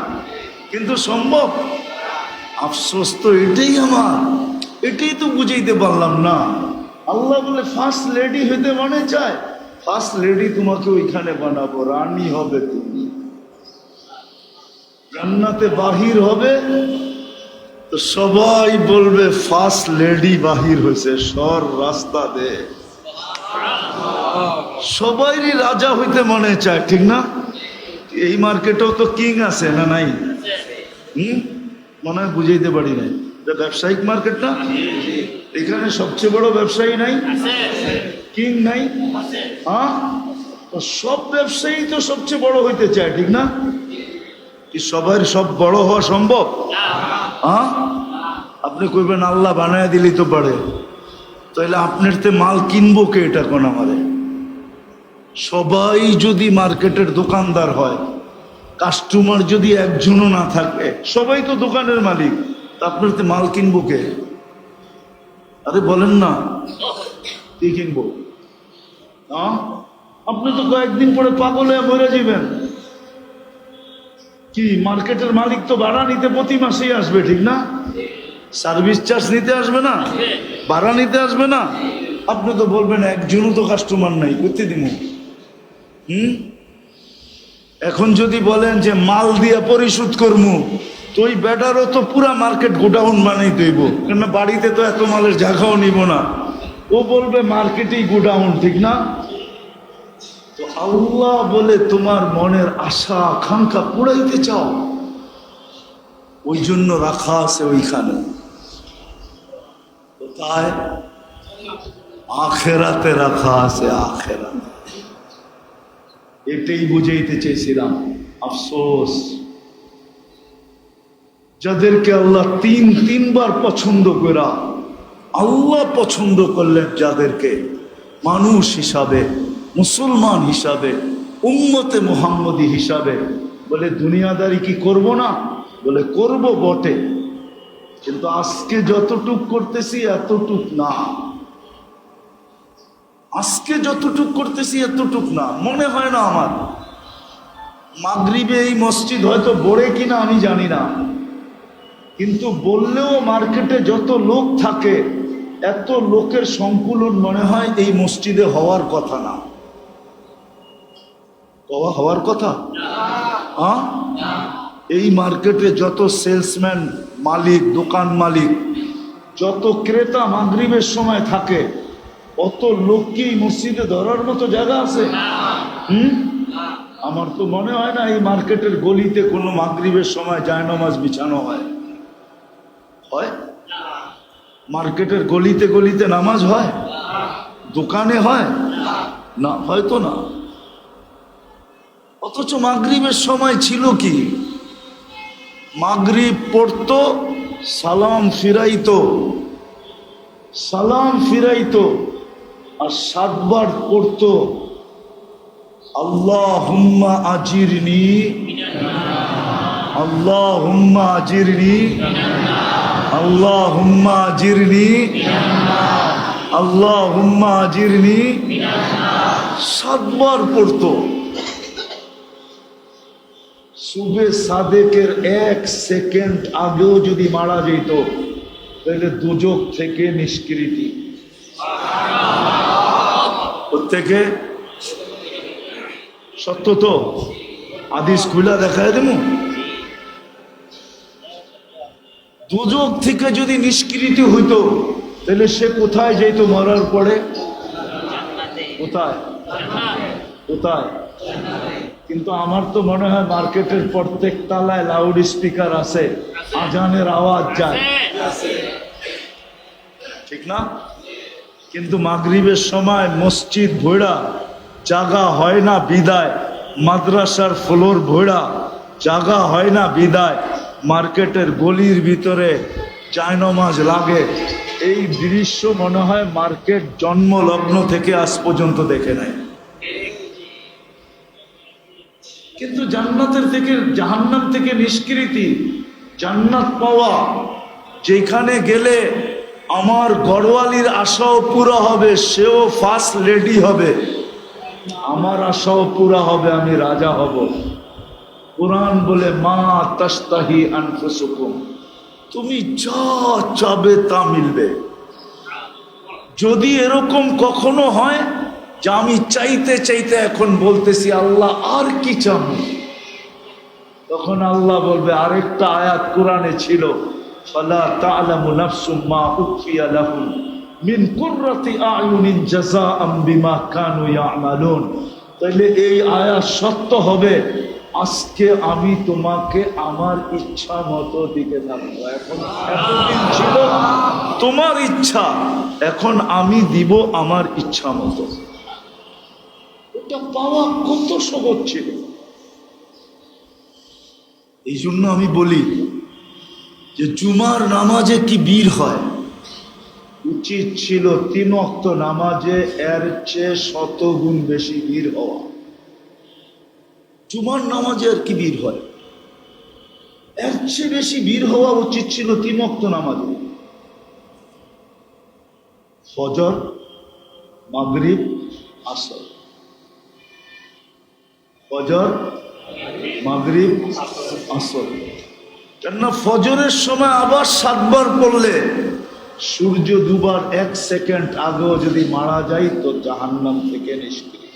কিন্তু সম্ভব? আফসোস তো এটাই আমার, এটাই তো বুঝাইতে পারলাম না। আল্লাহ বলে ফার্স্ট লেডি হইতে মনে চায়, ফার্স্ট লেডি তোমাকে ওইখানে বানাবো, রানী হবে তুমি। জান্নাতে বাহির হবে তো সবাই বলবে ফার্স্ট লেডি বাহির হয়েছে, সর রাস্তা দে। সবাইরই রাজা হইতে মনে চায়, ঠিক না? এই মার্কেটেও তো কিং আছে না নাই? মনে হয় বুঝাইতে পারি নাই। ব্যবসায়িক মার্কেট না, এখানে সবচেয়ে বড় ব্যবসায়ী নাই? কিং নাই? হ্যাঁ, সব ব্যবসায়ী তো সবচেয়ে বড় হইতে চায়, ঠিক না? কি সবার সব বড় হওয়া সম্ভব? হ্যাঁ, আপনি কইবেন আল্লাহ বানায় দিলি তো পারে, তাহলে আপনার তে মাল কিনবো কে? এটা কোন আমারে? সবাই যদি মার্কেটের দোকানদার হয়, কাস্টমার যদি একজনও না থাকে, সবাই তো দোকানের মালিক, তা আপনার তে মাল কিনবো কে? আরে বলেন না, কি কিনবো? হ্যাঁ, আপনি তো কয়েকদিন পরে পাগল হয়ে মরে যাবেন। কি মার্কেটের মালিক তো ভাড়া নিতে প্রতি মাসেই আসবে, ঠিক না? সার্ভিস চার্জ নিতে আসবে না, ভাড়া নিতে আসবে না? আপনি তো বলবেন একজনও তো কাস্টমার নাই, করতে দিব। এখন যদি বলেন যে মাল দিয়ে পরিশোধ করবো, তো ওই বেটারও তো পুরা মার্কেট গোডাউন বানাই দেব, কেন বাড়িতে তো এত মালের জায়গাও নিব না। ও বলবে মার্কেটেই গোডাউন, ঠিক না? তো আল্লাহ বলে তোমার মনের আশা আকাঙ্ক্ষা পুরাইতে চাও, ওই জন্য রাখা আছে ওইখানে। কোথায়? আখেরাতে রাখা আছে, আখেরাতে। এটাই বুঝাইতে চেয়েছিলাম। আফসোস যাদেরকে আল্লাহ তিনবার পছন্দ করা, আল্লাহ পছন্দ করলেন যাদেরকে মানুষ হিসাবে, মুসলমান হিসাবে, উম্মতে মুহাম্মদী হিসাবে, বলে দুনিয়াদারি কি করব না? বলে করব বটে, কিন্তু আজকে যতটুক করতেছি এতটুক না, আজকে যতটুক করতেছি এতটুক না। মনে হয় না আমার মাগরিবে এই মসজিদ হয়তো বড়ে কিনা আমি জানি না, কিন্তু বললেও মার্কেটে যত লোক থাকে এত লোকের সংকুলন মনে হয় এই মসজিদে হওয়ার কথা না। হওয়ার কথা? হ্যাঁ, এই মার্কেটে যত সেলসম্যান মালিক, দোকান মালিক, যত ক্রেতা মাগরিবের সময় থাকে, অত লোক কি মসজিদে ধরার মতো জায়গা আছে? আমার তো মনে হয় না এই মার্কেটের গলিতে কোনো মাগরিবের সময় জায়নামাজ বিছানো হয়। হয়? মার্কেটের গলিতে গলিতে নামাজ হয়? দোকানে হয়? না, হয়তো না। অথচ মাগরিবের সময় ছিল কি, মাগরিব পড়তো, সালাম ফিরাইতো, সালাম ফিরাইতো, আর 7 বার পড়তো আল্লাহুম্মা আজিরনি, আল্লাহুম্মা আজিরনি, আল্লাহুম্মা আজিরনি, আল্লাহুম্মা আজিরনি, 7 বার পড়তো। সুবে সাদেকের 1 সেকেন্ড আগেও যদি মারা যেত তাহলে দুজক থেকে নিষ্কৃতি, প্রত্যেকে সত্য তো, হাদিস খুলা দেখায় দেব। দুজক থেকে যদি নিষ্কৃতি হইতো তাহলে সে কোথায় যেত মরার পরে? কোথায়? কোথায়? কিন্তু আমার তো মনে হয় মার্কেটের প্রত্যেক তালায় লাউড স্পিকার আছে, আজানের আওয়াজ যায়, ঠিক না? কিন্তু মাগরিবের সময় মসজিদ ভোড়া, জাগা হয় না বিদায়, মাদ্রাসার ফ্লোর ভোড়া, জাগা হয় না বিদায়, মার্কেটের গলির ভিতরে জায়নামাজ লাগে। এই দৃশ্য মনে হয় মার্কেট জন্মলগ্ন থেকে আজ পর্যন্ত দেখে নাই। কিন্তু জান্নাতের থেকে, জাহান্নাম থেকে নিষ্কৃতি, জান্নাত পাওয়া, যেখানে গেলে আমার ঘরওয়ালির আশাও পুরা হবে, সেও ফার্স্ট লেডি হবে, আমার আশাও পুরা হবে, আমি রাজা হব। কুরআন বলে মা তাশতাহি আনফুসুকুম, তুমি যা চাবে তা মিলবে। যদি এরকম কখনো হয় যে আমি চাইতে চাইতে এখন বলতেছি আল্লাহ আর কি চান, তখন আল্লাহ বলবে, আরেকটা আয়াত কোরআনে ছিল, ফালা তা'লামু নাফসুম মা উখফিয়া লাহুম মিন কুররাতি আ'য়ুনিন জাযাআম বিমা কানু ইয়া'মালুন। তাহলে এই আয়াত সত্য হবে, আজকে আমি তোমাকে আমার ইচ্ছা মতো দিতে থাকবো। এখন এতদিন ছিল তোমার ইচ্ছা, এখন আমি দিব আমার ইচ্ছা মতো। এটা পাওয়া কত সহজ ছিল। এই জন্য আমি বলি যে জুমার নামাজে কি বীর হয়, উচিত ছিল 3 ওয়াক্ত নামাজে এর চেয়ে 100 গুণ বেশি বীর হওয়া। জুমার নামাজে আর কি বীর হয়, এর চেয়ে বেশি বীর হওয়া উচিত ছিল 3 ওয়াক্ত নামাজে। ফজর, মাগরিব, আসর, ফজর, মাগরিব, আসর। কেননা ফজরের সময় আবার 7 বার পড়লে সূর্য দুবার 1 সেকেন্ড আগেও যদি মারা যায় তো জাহান্নাম থেকে নিষ্কৃতি।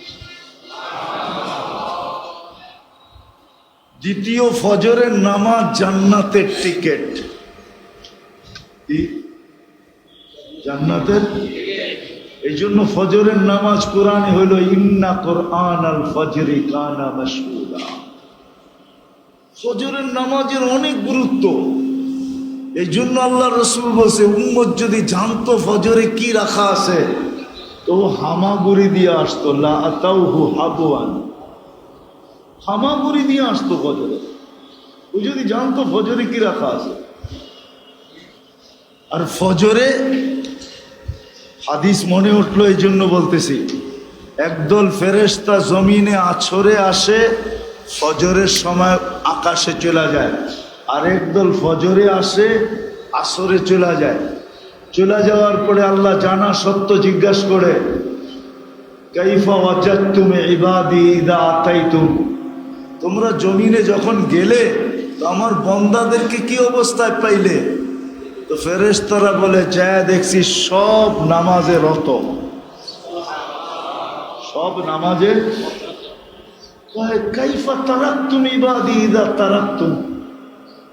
দ্বিতীয় ফজরের নামাজ জান্নাতের টিকেট, জান্নাতের। এই জন্য ফজরের নামাজ কোরআনে হইল ইন্না কোরআন আল ফজরি কানা মাশহুদা। ফজরের নামাজের অনেক গুরুত্ব। এই জন্য আল্লাহ রসুল বলছে, উম্মত যদি জানতো ফজরে কি রাখা আছে তো হামাগুড়ি দিয়ে আসতো, লা আতাউহু হাবওয়ান, হামাগুড়ি দিয়ে আসতো ফজরে। ও যদি জানতো ফজরে কি রাখা আছে। আর ফজরে হাদিস মনে উঠলো, এই জন্য বলতেছি, একদল ফেরেশতা জমিনে আছরে আসে, ফজরের সময় আকাশে চলে যায়, আর একদল ফজরে আসে, আসরে চলে যায়। চলে যাওয়ার পরে আল্লাহ জানা সত্য জিজ্ঞাসা করে, কাইফা ওয়াজাদতুম ইবাদি ইযা আতাইতুম, তোমরা জমিনে যখন গেলে তো আমার বন্দাদেরকে কি অবস্থায় পাইলে? তো ফেরেশতারা বলে, যায় দেখছি সব নামাজে রত, সব নামাজে। কাইফা তারাকতুম ইবাদি ইযা তারাকতুম,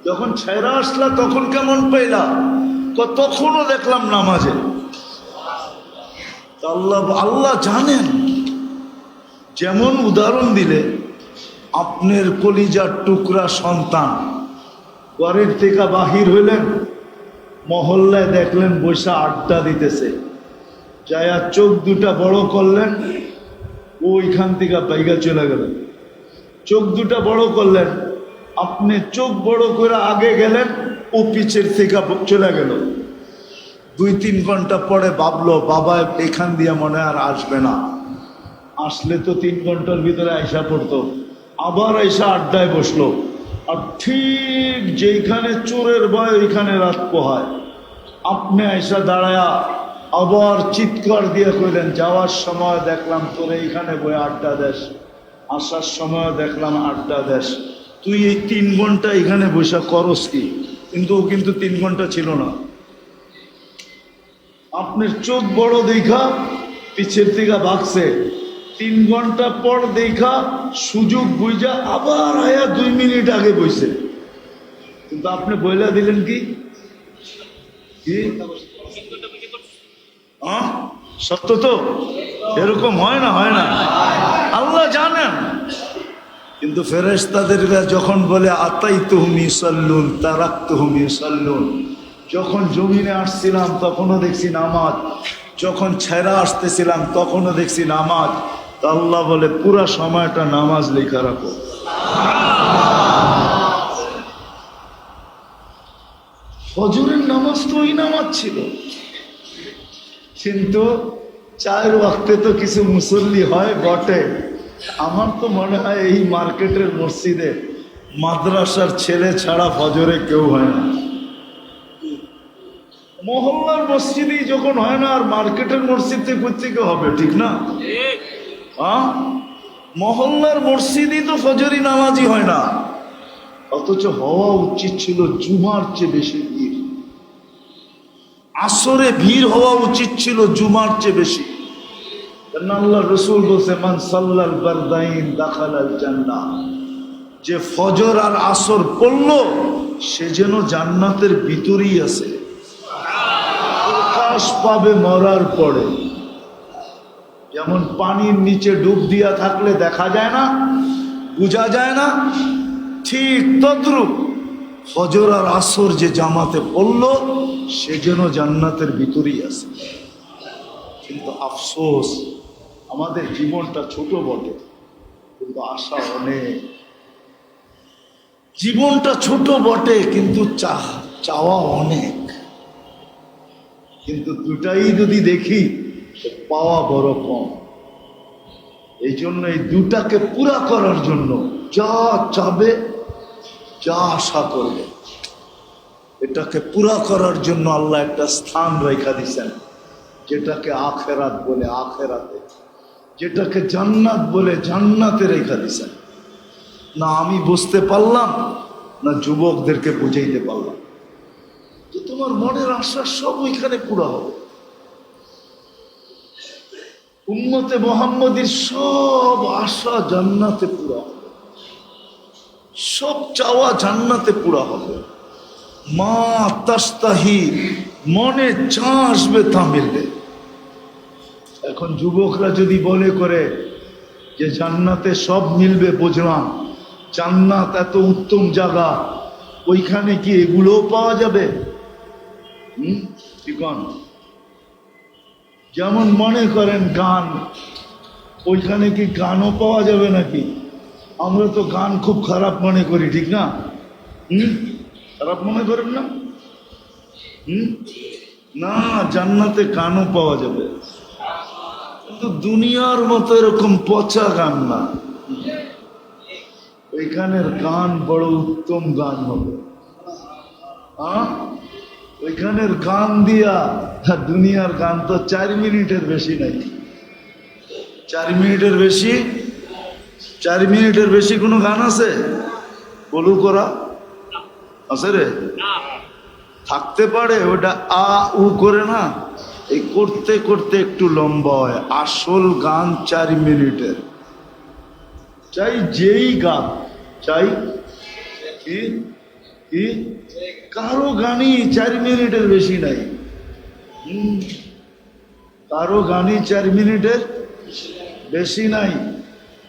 যখন ছেড়া আসলা তখন কেমন পাইলা? তখনও দেখলাম নামাজে। আল্লাহ জানেন। যেমন উদাহরণ দিলে, আপনার কলিজার টুকরা সন্তান ঘরের থেকে বাহির হইলেন, মহল্লায় দেখলেন বৈশা আড্ডা দিতেছে, যায়া চোখ দুটা বড় করলেন, ওইখান থেকে বাইগা চলে গেলেন। চোখ দুটা বড় করলেন, আপনি চোখ বড় করে আগে গেলেন, ও পিছের থেকে চলে গেল। 2-3 ঘন্টা পরে ভাবলো বাবা এখান দিয়ে মনে আর আসবে না, আসলে তো 3 ঘন্টার ভিতরে আইসা পড়তো। আবার আইসা আড্ডায় বসলো, আর ঠিক যেখানে চোরের ভয় ওইখানে রাত পোহায়। আপনি আইসা দাঁড়ায়া আবার চিৎকার দিয়ে কইলেন, যাওয়ার সময় দেখলাম তোরে এইখানে বই আড্ডা দেশ, আসার সময় দেখলাম আড্ডা দেশ, তুই এই 3 ঘন্টা এখানে বসা করস কি? কিন্তু ও কিন্তু 3 ঘন্টা ছিল না। আপনার চোখ বড় দেখা পিছের থেকে ভাগছে, 3 ঘন্টা পর দেখা সুযোগ বুঝা আবার আয়া 2 মিনিট আগে বইছে। কিন্তু আপনি বইলা দিলেন কি সত্য তো? এরকম হয় না? হয় না? আল্লাহ জানেন। কিন্তু ফেরেশতাদেররা যখন বলে আতাইতুহুম ইউসাল্লুন তারাকতুহুম ইউসাল্লুন, যখন জমিনে আসছিলাম তখনও দেখছি নামাজ, যখন ছেড়া আসতেছিলাম তখনও দেখছি নামাজ। তা আল্লাহ বলে পুরা সময়টা নামাজ লেখা রাখো। ফজরের নামাজ তো ওই নামাজ ছিল, কিন্তু 4 ওয়াক্তে তো কিছু মুসল্লি হয় বটে। আমার তো মনে হয় এই মার্কেটের মসজিদে মাদ্রাসার ছেলে ছাড়া ফজরে কেউ হয় না। মহল্লার মসজিদেই যখন হয় না, আর মার্কেটের মসজিদে কোথেকে হবে? ঠিক না? মহল্লার মসজিদই তো ফজরি নামাজই হয় না, অথচ হওয়া উচিত ছিল জুমার চেয়ে বেশি ভিড়। আসরে ভিড় হওয়া উচিত ছিল জুমার চেয়ে বেশি। আল্লাহ রসুল বলছে, মান সাল্লাল বারদাইন দাখালাল জান্নাহ, যে ফজর আর আসর পড়ল সে যেন জান্নাতের ভিতরেই আছে, প্রকাশ পাবে মরার পরে। যেমন পানির নিচে ডুব দিয়া থাকলে দেখা যায় না, বোঝা যায় না, ঠিক তদ্রূপ ফজর আর আসর যে জামাতে পড়ল সে যেন জান্নাতের ভিতরেই আছে। কিন্তু আফসোস, আমাদের জীবনটা ছোট বটে কিন্তু আশা অনেক। জীবনটা ছোট বটে কিন্তু চাওয়া অনেক। কিন্তু দুটাই যদি দেখি পাওয়া বড় কম। এই জন্য এই দুটাকে পুরা করার জন্য যা চাবে, যা আশা করবে, এটাকে পুরা করার জন্য আল্লাহ একটা স্থান রেখা দিয়েছেন, যেটাকে আখেরাত বলে আখেরাতে, যেটাকে জান্নাত বলে জান্নাতে রেখা দিয়েছেন। না আমি বুঝতে পারলাম, না যুবকদেরকে বুঝাইতে পারলাম। তো তোমার মনের আশা সব ওইখানে পুরা হবে। উম্মতে মুহাম্মদীর সব আশা জান্নাতে পুরা হবে, সব চাওয়া জান্নাতে পুরা হবে। মা তাস্তাহি, মনে যা আসবে তা মিলবে। এখন যুবকরা যদি বলে করে যে জান্নাতে সব মিলবে, বুঝলাম জান্নাত এত উত্তম জায়গা, ওইখানে কি এগুলোও পাওয়া যাবে? যেমন মনে করেন গান, ওইখানে কি গানও পাওয়া যাবে নাকি? আমরা তো গান খুব খারাপ মনে করি, ঠিক না? খারাপ মনে করেন না? না, জান্নাতে গানও পাওয়া যাবে, কিন্তু দুনিয়ার মতো এরকম পচা গান না। ওইখানের গান বড় উত্তম গান হবে। ওইখানের গান দিয়া, দুনিয়ার গান তো 4 মিনিটের বেশি নাই। 4 মিনিটের বেশি, 4 মিনিটের বেশি কোনো গান আছে? বলু করা আছে রে? থাকতে পারে, ওটা আ উ করে না, এই করতে করতে একটু লম্বা হয়। আসল গান 4 মিনিটের, চাই যেই গান চাই। কি কি কারো গানই 4 মিনিটের বেশি নাই। কারো গানই 4 মিনিটের বেশি নাই।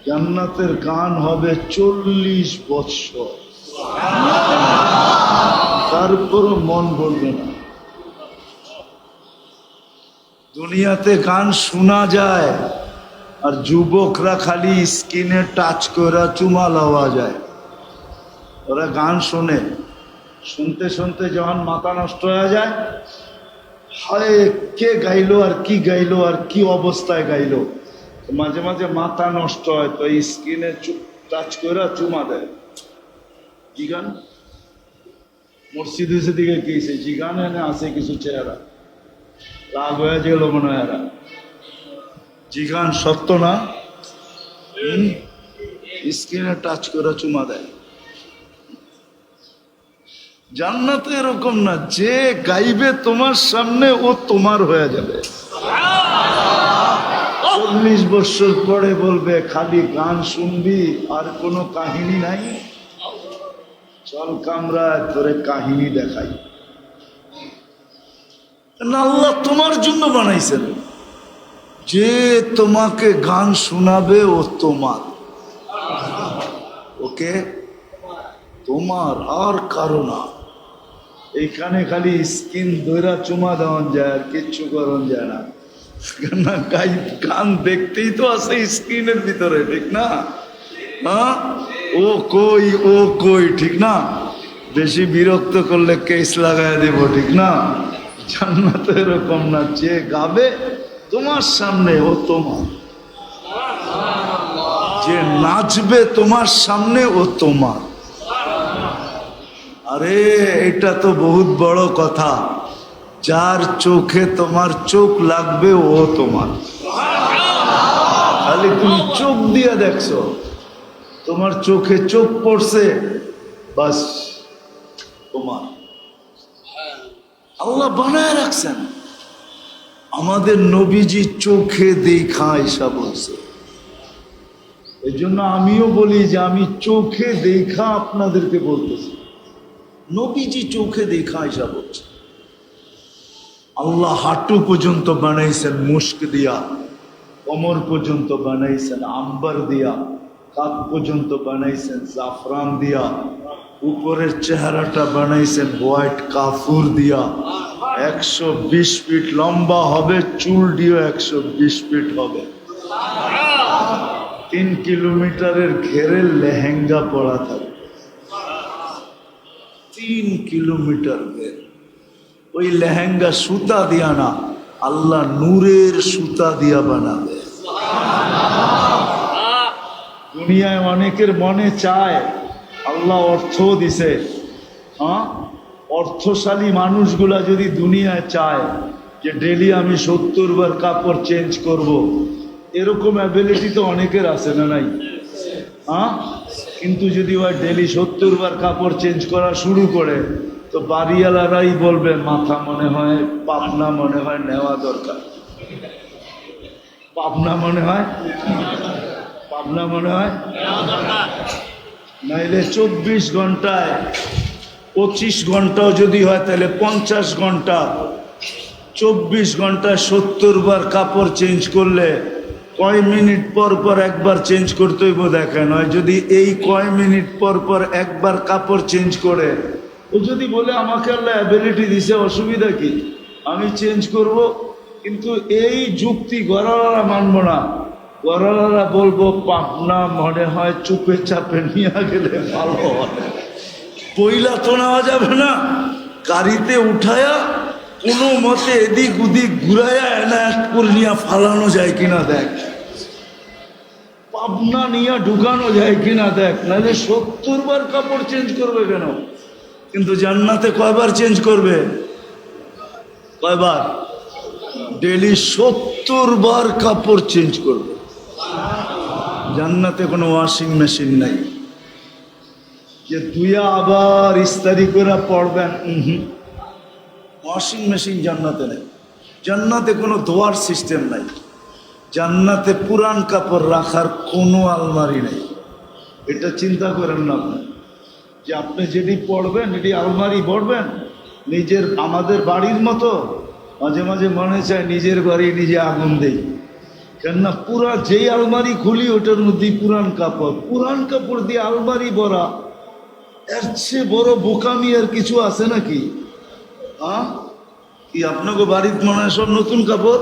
জান্নাতের গান হবে 40 বৎসর, তারপরও মন বলবে না। দুনিয়াতে গান শোনা যায়, আর যুবকরা খালি স্কিনে টাচ করে চুমা লওয়া যায়। ওরা গান শোনে, শুনতে শুনতে যখন মাথা নষ্ট হয়ে যায়, হায় কে গাইলো আর কি গাইলো আর কি অবস্থায় গাইলো, মাঝে মাঝে মাথা নষ্ট হয়, তো এই স্কিনে টাচ করে চুমা দেয়। কি গান? মসজিদ দিকে গিয়েছে, জি গান এনে আছে কিছু চেহারা রাগ হয়ে গেল মনে হয় এরা। জি গান সত্য না? স্কিনে টাচ করে চুমা দেয়। জান্নাতে এরকম না, যে গাইবে তোমার সামনে ও তোমার হয়ে যাবে। 40 বছর পরে বলবে খালি গান শুনবি আর কোনো কাহিনী নাই, চল কামরায় তোরে কাহিনী দেখাই। আল্লাহ তোমার জন্য বানাইছেন, যে তোমাকে গান শোনাবে ও তোমার, ওকে তোমার আর কারো না। এইখানে খালি স্কিন ধরা চুমা দেওয়ান যায় আর কিচ্ছু করন যায় না। গান দেখতেই তো আছে স্ক্রিনের ভিতরে, ঠিক না? হ্যাঁ, ও কই ও কই, ঠিক না? বেশি বিরক্ত করলে কেস লাগাই দেব, ঠিক না? জান্নাতে এরকম না, যে গাবে তোমার সামনে ও তোমার, যে নাচবে তোমার সামনে ও তোমার। আরে এটা তো বহুত বড় কথা, যার চোখে তোমার চোখ লাগবে ও তোমার। খালি তুমি চোখ দিয়ে দেখছো, তোমার চোখে চোখ পড়ছে, বাস তোমার। আল্লাহ বানায় রাখছেন। আমাদের নবীজি চোখে দেখা এসা বলছে। এই জন্য আমিও বলি যে আমি চোখে দেখা আপনাদেরকে বলতেছি, নবীজি চোখে দেখা এসা বলছে। আল্লাহ হাঁটু পর্যন্ত বানাইছেন মুস্ক দিয়া, কোমর পর্যন্ত বানাইছেন আম্বার দিয়া, কাপ পর্যন্ত বানাইছেন জাফরান দিয়া, উপরের চেহারাটা বানাইছেন হোয়াইট কাফুর দিয়া। 120 ফিট লম্বা হবে, চুল দিয়ে 120 ফিট হবে। 3 কিলোমিটারের ঘেরের লেহেঙ্গা পরা থাকে, 3 কিলোমিটার ঘের। ওই লেহেঙ্গা সুতা দিয়া না, আল্লাহ নূরের সুতা দিয়া বানাবে। দুনিয়ায় অনেকের মনে চায়, আল্লাহ অর্থ দিছে, হ্যাঁ, অর্থশালী মানুষগুলা যদি দুনিয়ায় চায় যে ডেলি আমি 70 বার কাপড় চেঞ্জ করব, এরকম অ্যাবিলিটি তো অনেকের আছে না নাই? হ্যাঁ, কিন্তু যদি ওই ডেলি 70 বার কাপড় চেঞ্জ করা শুরু করে, তো বাড়িওয়ালারাই বলবে মাথা মনে হয়, পাবনা মনে হয় নেওয়া দরকার। পাবনা মনে হয়, পাবনা মনে হয় নাইলে 24 ঘন্টায় 25 ঘন্টাও যদি হয় তাহলে 50 ঘন্টা, 24 ঘন্টায় 70 বার কাপড় চেঞ্জ করলে কয় মিনিট পর পর একবার চেঞ্জ করতে হইব। দেখেন, হয় যদি এই কয় মিনিট পর পর একবার কাপড় চেঞ্জ করে, ও যদি বলে আমাকে আল্লাহ অ্যাবিলিটি দিছে, অসুবিধা কি, আমি চেঞ্জ করব, কিন্তু এই যুক্তি গড়ালারা মানব না। গড়ালারা বলবো পাবনা মনে হয় চুপে চাপে নিয়ে গেলে ভালো হয়, পইলা তো নেওয়া যাবে না, গাড়িতে উঠায়া কোনো মতে এদিক ওদিক ঘুরাইয়া এনায়তপুর নিয়ে ফালানো যায় কিনা দেখ, পাবনা নিয়ে ঢুকানো যায় কিনা দেখ, নাহলে 70 বার কাপড় চেঞ্জ করবে কেন? কিন্তু জান্নাতে কয়বার চেঞ্জ করবে? কয়বার? ডেলি 70 বার কাপড় চেঞ্জ করবে। জান্নাতে কোনো ওয়াশিং মেশিন নাই যে ধুইয়া আবার ইস্তারি করে পড়বেন, ওয়াশিং মেশিন জান্নাতে নেই। জান্নাতে কোনো ধোয়ার সিস্টেম নাই। জান্নাতে পুরান কাপড় রাখার কোনো আলমারি নেই। এটা চিন্তা করেন না আপনি, যে আপনি যেটি পড়বেন এটি আলমারি পড়বেন নিজের। আমাদের বাড়ির মতো মাঝে মাঝে মনে চায় নিজের বাড়ি নিজে আগুন দেই, কেননা পুরা যেই আলমারি খুলি ওটার মধ্যেই পুরান কাপড়, পুরান কাপড় দিয়ে আলমারি ভরা। এর চেয়ে বড় বোকামি আর কিছু আছে নাকি? হ্যাঁ, কি আপনাকে বাড়িতে মনে হয় সব নতুন কাপড়?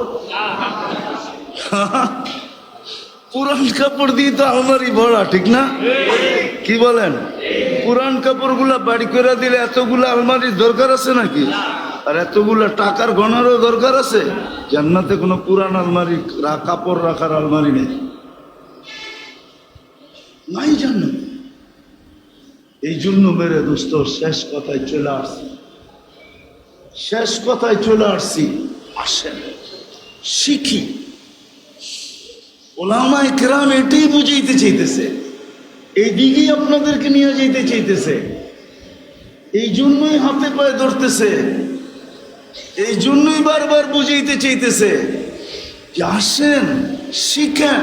পুরান কাপড় দিয়ে তো আলমারি ভরা, ঠিক না? কি বলেন? পুরান কাপড় গুলা বাড়ি করে দিলে এতগুলা আলমারির দরকার আছে নাকি? আর এতগুলা টাকার গণারও দরকার আছে? জান্নাতে কোনো পুরান আলমারি, কাপড় রাখার আলমারি নেই, নাই জান্নাতে। এই জন্য মেরে দোস্ত শেষ কথায় চলে আসছি, শেষ কথায় চলে আসছি। আসেন শিখি। ওলামায়ে কেরাম এটাই বুঝাইতে চাইতেছে, এই দিকেই আপনাদেরকে নিয়ে যেতে চাইতেছে। এই জন্যই হাতে পায়ে ধরতেছে, এই জন্যই বারবার বুঝাইতে চাইতেছে যে আসেন শিখেন।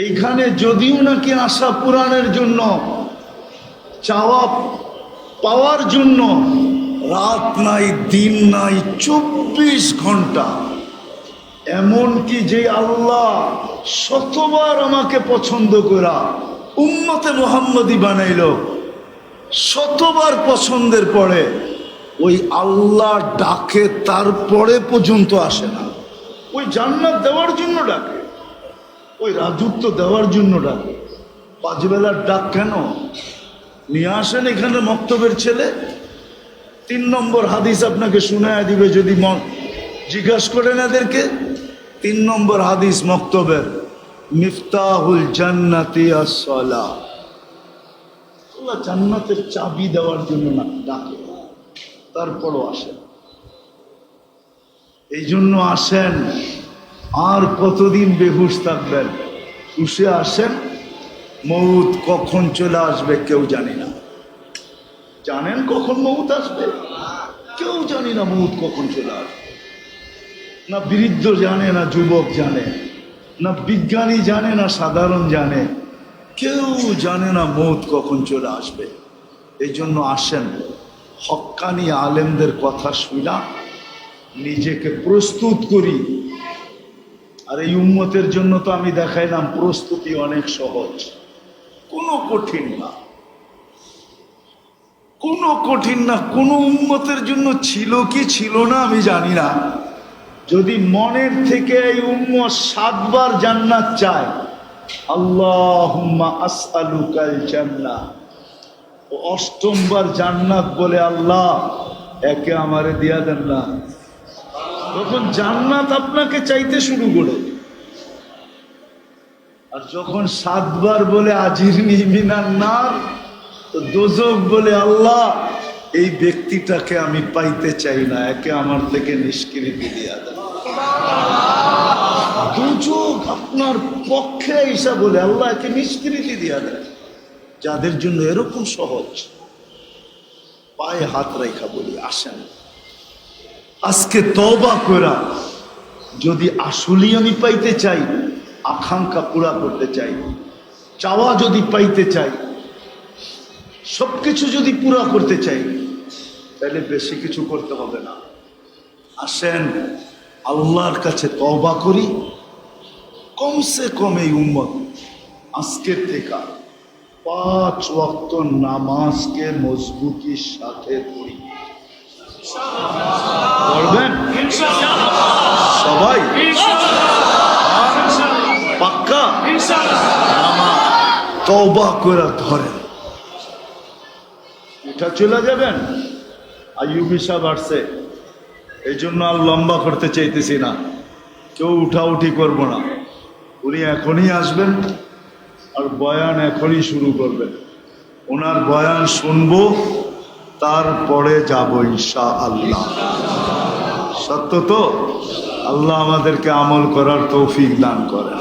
এইখানে যদিও নাকি আশা পূরণের জন্য, চাওয়া পাওয়ার জন্য রাত নাই দিন নাই, 24 ঘন্টা। এমনকি যে আল্লাহ শতবার আমাকে পছন্দ করা উম্মতে মুহাম্মদী বানাইল, শতবার পছন্দের পরে ওই আল্লাহ ডাকে, তারপরে পর্যন্ত আসে না। ওই জান্নাত দেওয়ার জন্য ডাকে, ওই রাজত্ব দেওয়ার জন্য ডাকে। 5 বেলার ডাক কেন? নিয়ে আসেন এখানে মক্তবের ছেলে। 3 নম্বর হাদিস আপনাকে শুনায়া দিবে যদি জিজ্ঞাসা করেন এদেরকে। 3 নম্বর হাদিস মক্তবের, মিফতাহুল জান্নাতি আস-সালাহ। আল্লাহ জান্নাতের চাবি দেওয়ার জন্য না ডাকে, তারপরও আসেন। এই জন্য আসেন। আর কতদিন বেহুশ থাকবেন? উঠে আসেন। মউত কখন চলে আসবে কেউ জানি না। জানেন কখন মউত আসবে? কেউ জানি না মউত কখন চলে আসবে। না বৃদ্ধ জানে, না যুবক জানে, না বিজ্ঞানী জানে, না সাধারণ জানে, কেউ জানে না মউত কখন চলে আসবে। এই জন্য আসেন, হক্কানি আলেমদের কথা শুনা নিজেকে প্রস্তুত করি। আর এই উম্মতের জন্য তো আমি দেখাইলাম প্রস্তুতি অনেক সহজ, কোনো কঠিন না, কোনো কঠিন না। কোনো উম্মতের জন্য ছিল কি ছিল না আমি জানি না। যদি মনের থেকে এই উম্মত 7 বার জান্নাত চায়, আল্লাহুম্মা আসআলুকাল জান্নাহ, 8ম বার জান্নাত বলে, আল্লাহ একে আমারে দিয়া দেন না। যখন জান্নাত আপনাকে চাইতে শুরু করে, আর যখন 7 বার বলে আজিরনি মিনান নার, তো দোজখ বলে, আল্লাহ এই ব্যক্তিটাকে আমি পাইতে চাই না, একে আমার থেকে নিষ্কৃতি দিয়া দেন। দোজখ আপনার পক্ষে ঈসা বলে, আল্লাহ একে নিষ্কৃতি দিয়া দেন। যাদের জন্য এরকম সহজ, পায়ে হাত রাখা বলি আসেন আজকে তওবা করা। যদি আসলেই আমি পাইতে চাই, আকাঙ্ক্ষা পুরা করতে চাই, চাওয়া যদি পাইতে চাই, সবকিছু যদি পুরা করতে চাই, তাহলে বেশি কিছু করতে হবে না। আসেন আল্লাহর কাছে তওবা করি। কমসে কম এই উম্মত আজকের থেকে 5 ওয়াক্ত নামাজকে মজবুতির সাথে পড়ি। পড়বেন সবাই? পাক্কা? তওবা করে ধরেন, উঠা চলে যাবেন। আইয়ুবী সাহেব আসছে, এই জন্য আর লম্বা করতে চাইতেছি না, কেউ উঠাউঠি করবো না। উনি এখনই আসবেন আর বয়ান এখনই শুরু করবেন। ওনার বয়ান শুনবো, তারপরে যাব ইনশাআল্লাহ। সত্য তো? আল্লাহ আমাদেরকে আমল করার তৌফিক দান করেন।